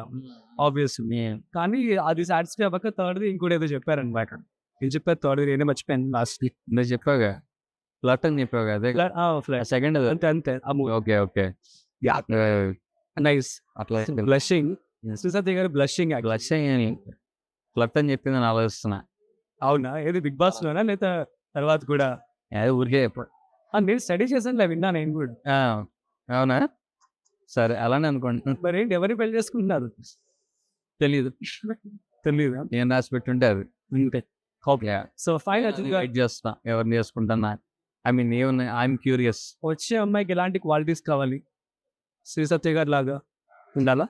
ఆబ్వియస్లీ. కానీ అది సాటిస్ఫై అవ్వక థర్డ్ది ఇంకోటి ఏదో చెప్పారనమాట. ఏం చెప్పారు థర్డ్? నేనే మర్చిపోయాను లాస్ట్. నువ్వు చెప్పావుగా ఫ్లట్ అని చెప్పావుగా. అదే సెకండ్. అంతే అంతే. ఓకే. నైస్. అట్లా బ్లషింగ్. శ్రీసత్య గారు బ్లషింగ్. ఫ్లట్ అని ఫ్లట్ అని చెప్పింది అని ఆలోచిస్తున్నా. అవునా? ఏది బిగ్ బాస్ లోనా లేదా తర్వాత కూడా? అదే ఊరికే నేను స్టడీ చేశాను, విన్నా నేను కూడా. అవునా? సరే అలానే అనుకోండి. మరి ఏంటి, ఎవరిని పెళ్లి చేసుకుంటున్నారు? తెలీదు. నేను రాసి పెట్టుంటే అది. So fine. అర్జున్ గారు వెయిట్ చేస్తున్నా ఎవరిని చేసుకుంటున్నా. I mean I'm curious. వచ్చే అమ్మాయికి ఎలాంటి క్వాలిటీస్ కావాలి? శ్రీసత్య గారు లాగా ఉండాలా?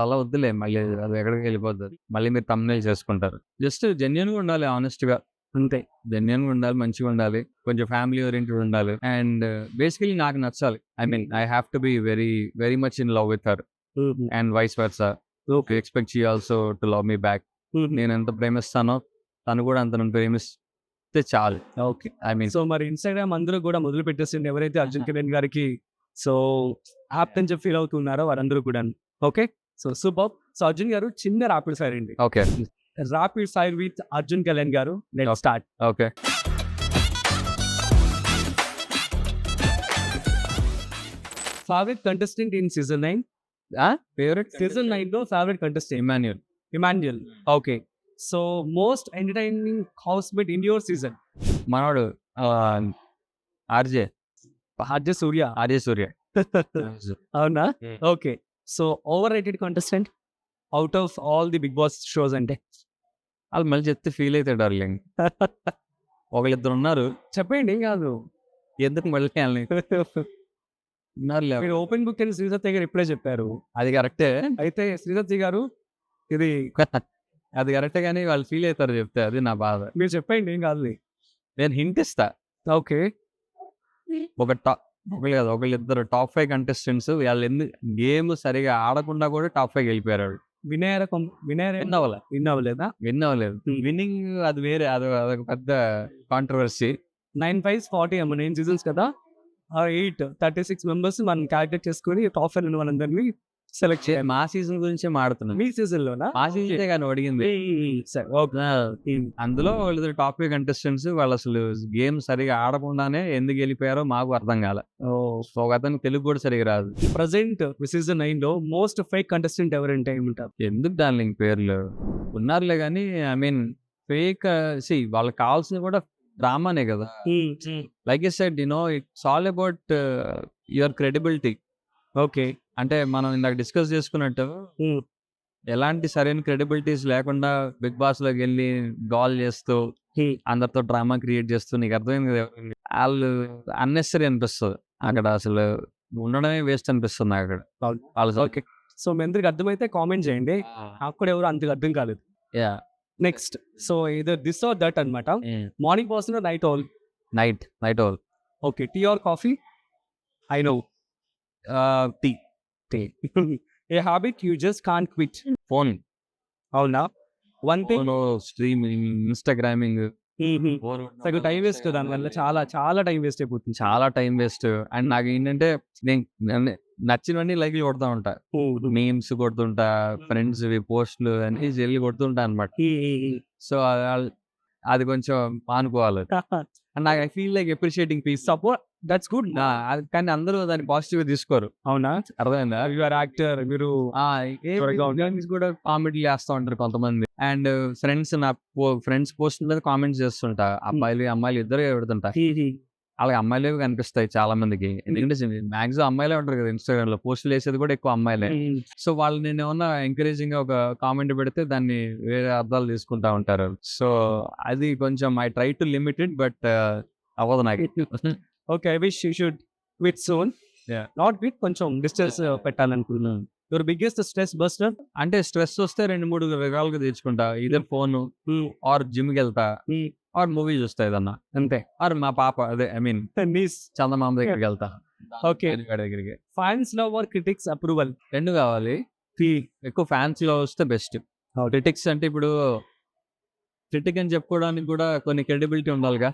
అలా వద్దులే, మళ్ళీ అది ఎక్కడికి వెళ్ళిపోతుంది. మళ్ళీ మీరు తమ్ముళ్ళు చేసుకుంటారు. జస్ట్ జెన్యున్ గా ఉండాలి, ఆనెస్ట్ గా. అంతే. జెన్యున్ గా ఉండాలి, మంచిగా ఉండాలి, కొంచెం ఫ్యామిలీ ఓరియంటెడ్ ఉండాలి. అండ్ బేసికలీ నాకు నచ్చాలి. I mean I have to be very much in love with her and vice versa. Expect she also to love me back. నేను ఎంత ప్రేమిస్తానో తను కూడా అంత నన్ను ప్రేమిస్తే చాలు. ఓకే. ఐ మీన్ సో మరి ఇన్స్టాగ్రామ్ అందరూ కూడా మొదలు పెట్టేసింది. ఎవరైతే అర్జున్ కళ్యాణ్ గారికి సో హ్యాపీ అని చెప్పి ఫీల్ అవుతున్నారో వారందరూ కూడా. Okay, so super. So Arjun garu చిన్న ర్యాపిడ్ ఫైర్ అండి. Okay. Rapid fire with Arjun Kalyan garu. Let's start. Okay. Favourite contestant in season 9? Favourite season 9 లో favourite contestant Emmanuel. Okay. So most entertaining housemate in your season? మనోడు ఆర్జే సూర్య. అవునా? Okay. So over rated contestant out of all the Bigg Boss shows అంటే? వాళ్ళు మళ్ళీ చెప్తే ఫీల్ అవుతాడు డార్లింగ్. ఒకళ్ళిద్దరు ఉన్నారు, చెప్పండి, ఏం కాదు. ఎందుకు మళ్ళీ ఉన్నారు. మీరు ఓపెన్ బుక్ అని శ్రీసత్య గారు ఇప్పుడే చెప్పారు. అది కరెక్టే. అయితే శ్రీసత్య గారు ఇది అది కరెక్టే కానీ వాళ్ళు ఫీల్ అవుతారు చెప్తే. అది నా బాధ. మీరు చెప్పండి, ఏం కాదు. నేను హింట్ ఇస్తా. ఓకే. ఒకళ్ళిద్దరు టాప్ 5 కంటెస్టెంట్స్. వాళ్ళు ఎందుకు గేమ్ సరిగా ఆడకుండా కూడా టాప్ 5 వెళ్ళిపోయారు. విన్ అవ్వలేదా? విన్ అవ్వలేదు. విన్నింగ్ అది వేరే, అదొక పెద్ద కాంట్రవర్సీ. 9 5 40 అమ్మ 9 సీజన్స్ కదా. 8 36 మెంబర్స్ మనం క్యాలిక్యులేట్ చేసుకుని టాప్ 5 ఉన్న వాళ్ళందరినీ సెలెక్ట్ చేయాలి. మా సీజన్ గురించే మాడుతున్నాం. మీ సీజన్ లోనా? మా సీజన్ కానీ అడిగింది. అందులో వాళ్ళు టాప్ 5 కంటెస్టెంట్స్. వాళ్ళు అసలు గేమ్ సరిగా ఆడకుండానే ఎందుకు వెళ్ళిపోయారో మాకు అర్థం కాలే. ఒక అతను తెలుగు కూడా సరిగా రాదు. ప్రజెంట్ సీజన్ 9 లో మోస్ట్ ఫేక్ కంటెస్టెంట్ ఎవరంటే ఏమంటారు? ఎందుకు డార్లింగ్ పేర్లు ఉన్నారులే కానీ ఐ మీన్ ఫేక్. వాళ్ళకి కావాల్సింది కూడా డ్రామానే కదా. Like I said it's all about your credibility. Okay. అంటే మనం ఇందాక డిస్కస్ చేసుకున్నట్టు ఎలాంటి సరైన క్రెడిబిలిటీస్ లేకుండా బిగ్ బాస్ లోకి వెళ్ళి గాల్ చేస్తూ అందరితో డ్రామా క్రియేట్ చేస్తూ, నీకు అర్థమైంది కదా, వాళ్ళు అన్నెసరీ అనిపిస్తుంది అక్కడ. అసలు ఉండడమే వేస్ట్ అనిపిస్తుంది అక్కడ వాళ్ళు. ఓకే. సో మీ అందరికి అర్థమైతే కామెంట్ చేయండి. నాకు కూడా ఎవరు అంతగా అర్థం కాలేదు. Next, so either this or that అనమాట. Morning person, night owl? Night owl. Okay. Tea or coffee? I know. Tea. A habit you just can't quit? Phone. అవునా? వన్ థింగ్ స్ట్రీమింగ్, ఇన్స్టాగ్రామింగ్ సగం టైం వేస్ట్ దానివల్ల చాలా చాలా టైం వేస్ట్ అయిపోతుంది. చాలా టైం వేస్ట్. అండ్ నాకు ఏంటంటే నేను నచ్చినవన్నీ లైక్లు కొడతా ఉంటా, మీమ్స్ కొడుతుంటా, ఫ్రెండ్స్ పోస్టులు అన్ని వెళ్ళి కొడుతుంటా అనమాట. సో అది కొంచెం మానుకోవాలి. అండ్ నాకు I feel like appreciating peace. Support that's good. కానీ అందరూ దాన్ని పాజిటివ్ గా తీసుకోరు. అవునా? అర్థమైందా? యువర్ యాక్టర్, మీరు కూడా కామెంట్లు చేస్తూ ఉంటారు కొంతమంది. అండ్ ఫ్రెండ్స్ నా ఫ్రెండ్స్ పోస్ట్ మీద కామెంట్స్ చేస్తుంటా, అబ్బాయిలు అమ్మాయిలు ఇద్దరు పెడుతుంటా. అలాగే అమ్మాయిలే కనిపిస్తాయి చాలా మందికి, ఎందుకంటే మాక్సిమం అమ్మాయిలే ఉంటారు కదా ఇన్స్టాగ్రామ్ లో, పోస్టులు వేసేది కూడా ఎక్కువ అమ్మాయిలే. సో వాళ్ళు నేను ఏమన్నా ఎంకరేజింగ్ గా ఒక కామెంట్ పెడితే దాన్ని వేరే అర్థాలు తీసుకుంటా ఉంటారు. సో అది కొంచెం I try to limit it, but అవ్వదు నాకు. Okay, I wish you should quit soon. Not quit, కొంచెం డిస్టెన్స్ పెట్టాలనుకుంటున్నాను. Your biggest stress buster? అంటే స్ట్రెస్ వస్తే 2-3 రకాలుగా తెచ్చుకుంటా. ఇదే ఫోన్, ఆర్ జిమ్ కి వెళ్తా, ఆర్ మూవీ చూస్తా ఏదన్నా, అంతే. ఆర్ మా పాప అదే ఐ మీన్ చందమామ దగ్గరికి వెళ్తా. ఓకే, దగ్గరికి. Fans love or critics approval? 2 కావాలి. ఎక్కువ ఫ్యాన్స్ లో వస్తే బెస్ట్. క్రిటిక్స్ అంటే ఇప్పుడు క్రిటిక్ అని చెప్పుకోవడానికి కూడా కొన్ని క్రెడిబిలిటీ ఉండాలిగా.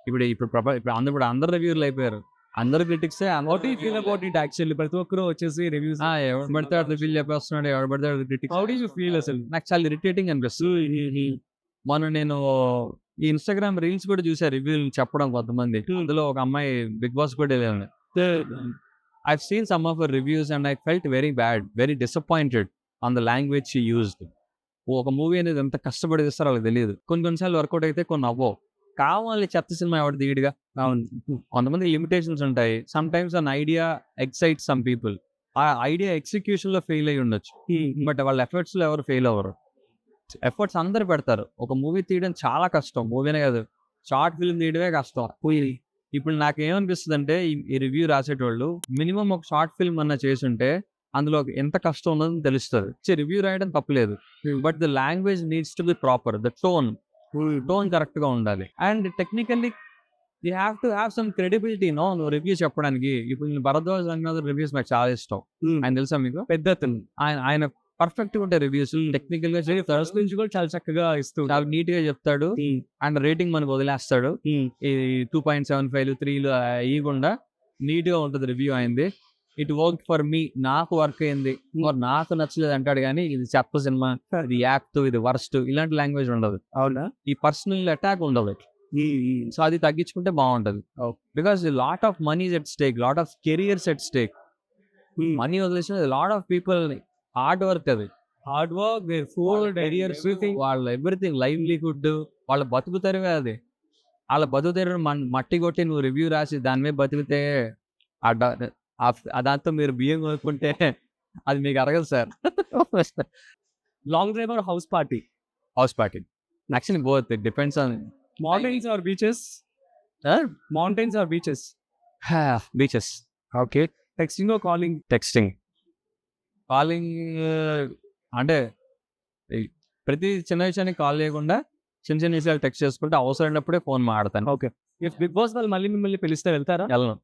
ఇప్పుడు అందరు రివ్యూలు అయిపోయారు, అందరు క్రిటిక్సే. What you feel about it actually? ప్రతి ఒక్కరు వచ్చేసి రివ్యూస్, ఎవరు పడితే అట్లా రివ్యూలు చెప్పేస్తున్నాడు, ఎవరు పడితే critics. How do you feel అసలు? నాకు చాలా ఇరిటేటింగ్ అనిపిస్తుంది. మొన్న నేను ఈ ఇన్స్టాగ్రామ్ రీల్స్ కూడా చూసా రివ్యూలు చెప్పడం కొంతమంది. అందులో ఒక అమ్మాయి బిగ్ బాస్ కూడా వెళ్ళాను. I've seen some of her reviews and I felt very bad, very disappointed on the language she used. ఒక మూవీ అనేది ఎంత కష్టపడి తీస్తారో వాళ్ళకి తెలియదు. కొన్నిసార్లు వర్కౌట్ అయితే కొన్ని అవ్వవు. కావాలి చెత్త సినిమా ఎవరు దిగుడుగా. అవును, కొంతమంది లిమిటేషన్స్ ఉంటాయి. Some times an idea excite some people. ఆ ఐడియా ఎగ్జిక్యూషన్ లో ఫెయిల్ అయ్యి ఉండొచ్చు, బట్ వాళ్ళ ఎఫర్ట్స్ లో ఎవరు ఫెయిల్ అవ్వరు. ఎఫర్ట్స్ అందరు పెడతారు. ఒక మూవీ తీయడం చాలా కష్టం, మూవీనే కాదు షార్ట్ ఫిల్మ్ తీయడమే కష్టం. ఇప్పుడు నాకేమనిపిస్తుంది అంటే ఈ రివ్యూ రాసేటోళ్ళు మినిమం ఒక షార్ట్ ఫిల్మ్ అన్న చేసుంటే అందులో ఎంత కష్టం ఉన్నదని తెలుస్తుంది. రివ్యూ రాయడం తప్పలేదు, but the language needs to be proper. The tone correct గా ఉండాలి. And technically you have to have some credibility. నువ్వు రివ్యూ చెప్పడానికి. ఇప్పుడు నేను భరద్వాజ్ రంగనాథ్ రివ్యూస్ నాకు చాలా ఇష్టం. ఆయన తెలుసా మీకు? పెద్ద ఆయన పర్ఫెక్ట్ గా ఉంటాయి రివ్యూస్. టెక్నికల్ గా ఫస్ట్ నుంచి కూడా చాలా చక్కగా ఇస్తూ చాలా నీట్ గా చెప్తాడు. అండ్ రేటింగ్ మనకు వదిలేస్తాడు. ఈ 2.75 3 ఇవ్వకుండా నీట్ గా ఉంటుంది రివ్యూ అయింది. ఇట్ వర్క్ ఫర్ మీ, నాకు వర్క్ అయింది, నాకు నచ్చలేదు అంటాడు. కానీ ఇది చెత్త సినిమా, ఇది యాక్ట్, ఇది వర్స్ట్, ఇలాంటి లాంగ్వేజ్ ఉండదు. అవునా? ఈ పర్సనల్ అటాక్ ఉండదు. సో అది తగ్గించుకుంటే బాగుంటది. Because lot of money at stake, lot of careers at stake. Money వదిలేసిన lot of people hard work, అది hard work, their food careers, వాళ్ళ ఎవ్రీథింగ్, లైవ్లీహుడ్, వాళ్ళ బతుకుతారుగా. అది వాళ్ళ బతుకుతారు. మట్టి కొట్టి నువ్వు రివ్యూ రాసి దాని మీద బతికితే దాంతో మీరు బియ్యం కొనుక్కుంటే అది మీకు అరగదు sir. Long drive or house party? House party. Actually both, it depends on mountains or beaches? Mountains or beaches? Beaches. Okay. Texting or calling? Texting. Calling అంటే ప్రతి చిన్న విషయానికి కాల్ చేయకుండా చిన్న చిన్న విషయాలు టెక్స్ట్ చేసుకుంటే అవసరమైనప్పుడే ఫోన్ మాట్లాడతాను. ఓకే. ఇఫ్ బిగ్ బాస్ వాళ్ళు మళ్ళీ మిమ్మల్ని పిలిస్తే వెళ్తారా? వెళ్ళను.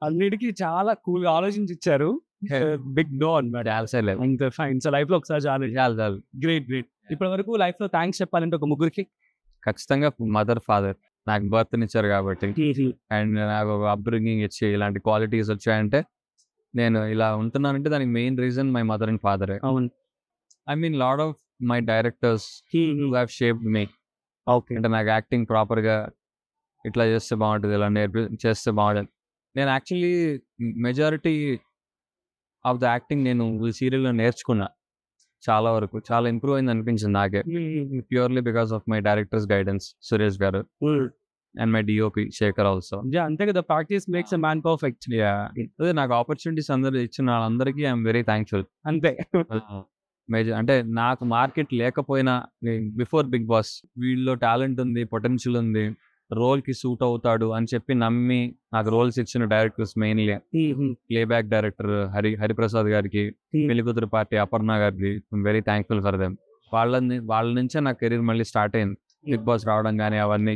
అన్నిటికీ చాలా కూల్ గా ఆలోచించి ఇచ్చారు. బిగ్ నో అన్నమాట. అంతే, ఫైన్. సో లైఫ్ లో ఒకసారి చాలు. గ్రేట్. ఇప్పటి వరకు లైఫ్ లో థ్యాంక్స్ చెప్పాలంటే ఒక ముగ్గురికి ఖచ్చితంగా మదర్, ఫాదర్ నాకు బర్త్ ఇచ్చారు కాబట్టి, అండ్ నాకు ఒక అప్బ్రింగింగ్ ఇచ్చి ఇలాంటి క్వాలిటీస్ వచ్చాయంటే నేను ఇలా ఉంటున్నానంటే దానికి main reason my mother and ఫాదరే. అవును. I mean lot of my directors who have shaped me. Okay. అంటే నాకు యాక్టింగ్ ప్రాపర్ గా ఇట్లా చేస్తే బాగుంటుంది, ఇలా చేస్తే బాగుంటుంది. నేను actually majority of the acting నేను ఈ సీరియల్లో నేర్చుకున్నా. చాలా వరకు చాలా ఇంప్రూవ్ అయింది అనిపించింది నాకే. Purely because of my director's guidance, Suresh garu, and my DOP Shekhar also. అంతే కదా, practice makes a man perfect. అదే నాకు ఆపర్చునిటీస్ అందరూ ఇచ్చిన వాళ్ళందరికీ ఐఎమ్ వెరీ థ్యాంక్ఫుల్. అంతే. అంటే నాకు మార్కెట్ లేకపోయినా బిఫోర్ బిగ్ బాస్ వీళ్ళలో టాలెంట్ ఉంది, పొటెన్షియల్ ఉంది, రోల్ కి సూట్ అవుతాడు అని చెప్పి నమ్మి నాకు రోల్స్ ఇచ్చిన directors, mainly playback director Hariprasad గారికి, పెళ్లికూతురు పార్టీ అపర్ణ గారికి వెరీ థ్యాంక్ఫుల్ ఫర్ దెమ్. వాళ్ళ నుంచే నా కెరీర్ మళ్ళీ స్టార్ట్ అయింది. బిగ్ బాస్ రావడం కానీ అవన్నీ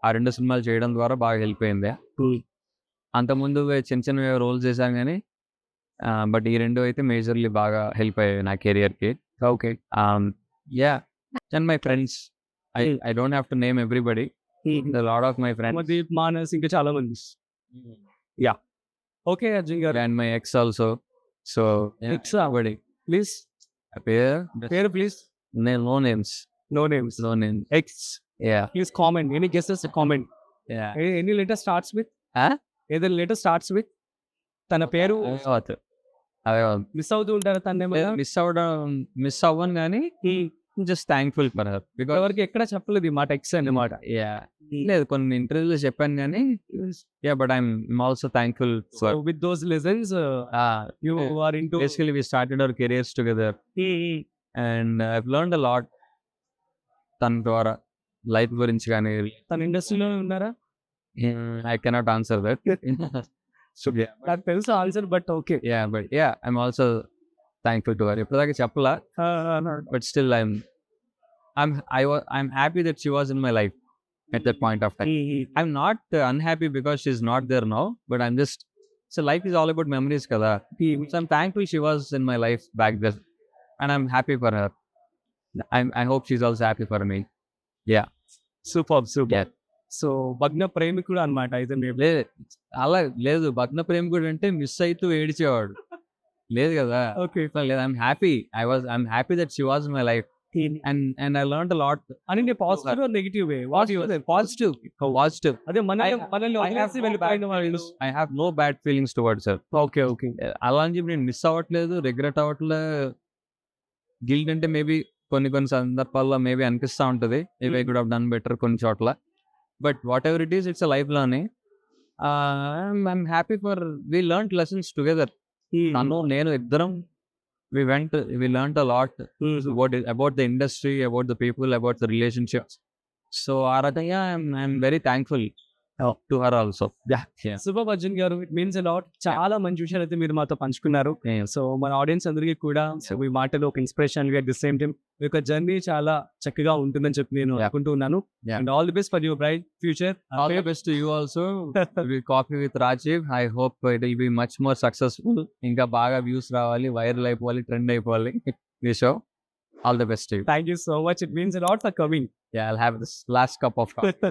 ఆ 2 సినిమాలు చేయడం ద్వారా బాగా హెల్ప్ అయింది. అంతకుముందు చిన్న చిన్న రోల్స్ చేశాను కానీ, బట్ ఈ 2 అయితే మేజర్లీ బాగా హెల్ప్ అయ్యాయి నా కెరియర్కి. Okay. And my friends, I don't have to name everybody. A lot of my friends Amardeep, Manas, ఇంకా చాలా మంది. ఓకే అర్జున్ గారు, and my ex also. So Ex ఆ? everybody. ప్లీజ్ పేరు please. No names. No names. No names. Ex Yeah. Please comment, any guesses comment. Yeah. Any letter starts with, Huh? ఏదైనా లెటర్ స్టార్ట్స్ విత్ తన పేరు. అవే మిస్ అవుతూ ఉంటారు తన ఏమైనా? మిస్ అవ్వను కానీ just thankful for her because ఎవరికి ఎక్కడ చెప్పలేదు ఈ మాట ఎక్స్ అన్నమాట. లేదు కొన్ని ఇంటర్వ్యూలో చెప్పాను కానీ but I'm also thankful for with those lessons you are into. Basically we started our careers together and I learned a lot తన ద్వారా లైఫ్ గురించి కానీ. తన ఇండస్ట్రీలో ఉన్నారా? I cannot answer that. So నాకు తెలుసు answer, but okay. But I'm also thankful to her. ఎప్పటిదాకా చెప్పలా but still I'm happy that she was in my life at that point of time. I'm not unhappy because she's not there now, but I'm just, so life is all about memories kada. So I'm thankful she was in my life back then and I'm happy for her. I hope she's also happy for me. Super. Yeah. So భగ్న ప్రేమికుడు అనమాట అయితే మేము. అలా లేదు, భగ్న ప్రేమికుడు అంటే మిస్ అవుతూ ఏడిచేవాడు లేదు కదా. ఓకే లేదు, I'm happy that she was in my life and I learned a lot. అని positive or negative way? What you positive? అదే మనల్ని వదిలేసి వెళ్ళిపోయిన వాళ్ళు. I have no bad feelings towards her. Okay అలా అని చెప్పి నేను మిస్ అవ్వట్లేదు, రిగ్రెట్ అవ్వట్లేదు. గిల్ట్ అంటే మేబీ కొన్ని సందర్భాల్లో మేబీ అనిపిస్తూ ఉంటుంది, I could have done better కొన్ని చోట్ల. But whatever it is, it's a life లోనే. I'm happy for we learned lessons together. నన్ను నేను ఇద్దరం we learned a lot about the industry, about the people, about the relationships. So Aradhya, I'm very thankful to her also. Super Arjun గారు, ఇట్ మీన్స్ అ లాట్. చాలా మంచి విషయాలు అయితే మీరు మాతో పంచుకున్నారు. సో మన ఆడియన్స్ అందరికీ కూడా మీ మాటలు ఒక ఇన్స్పిరేషన్ గా, అట్ ది సేమ్ టైం మీ యొక్క జర్నీ చాలా చక్కగా ఉంటుందని చెప్పి నేను అనుకుంటున్నాను. And all the best for your bright future. All the best to you also. With Coffee with Rajiv, I hope it will be much more successful. ఇంకా బాగా వ్యూస్ రావాలి, వైరల్ అయిపోవాలి, ట్రెండ్ అయిపోవాలి ఈ show. All the best to you. Thank you so much. It means a lot for coming. I'll have this last cup of coffee.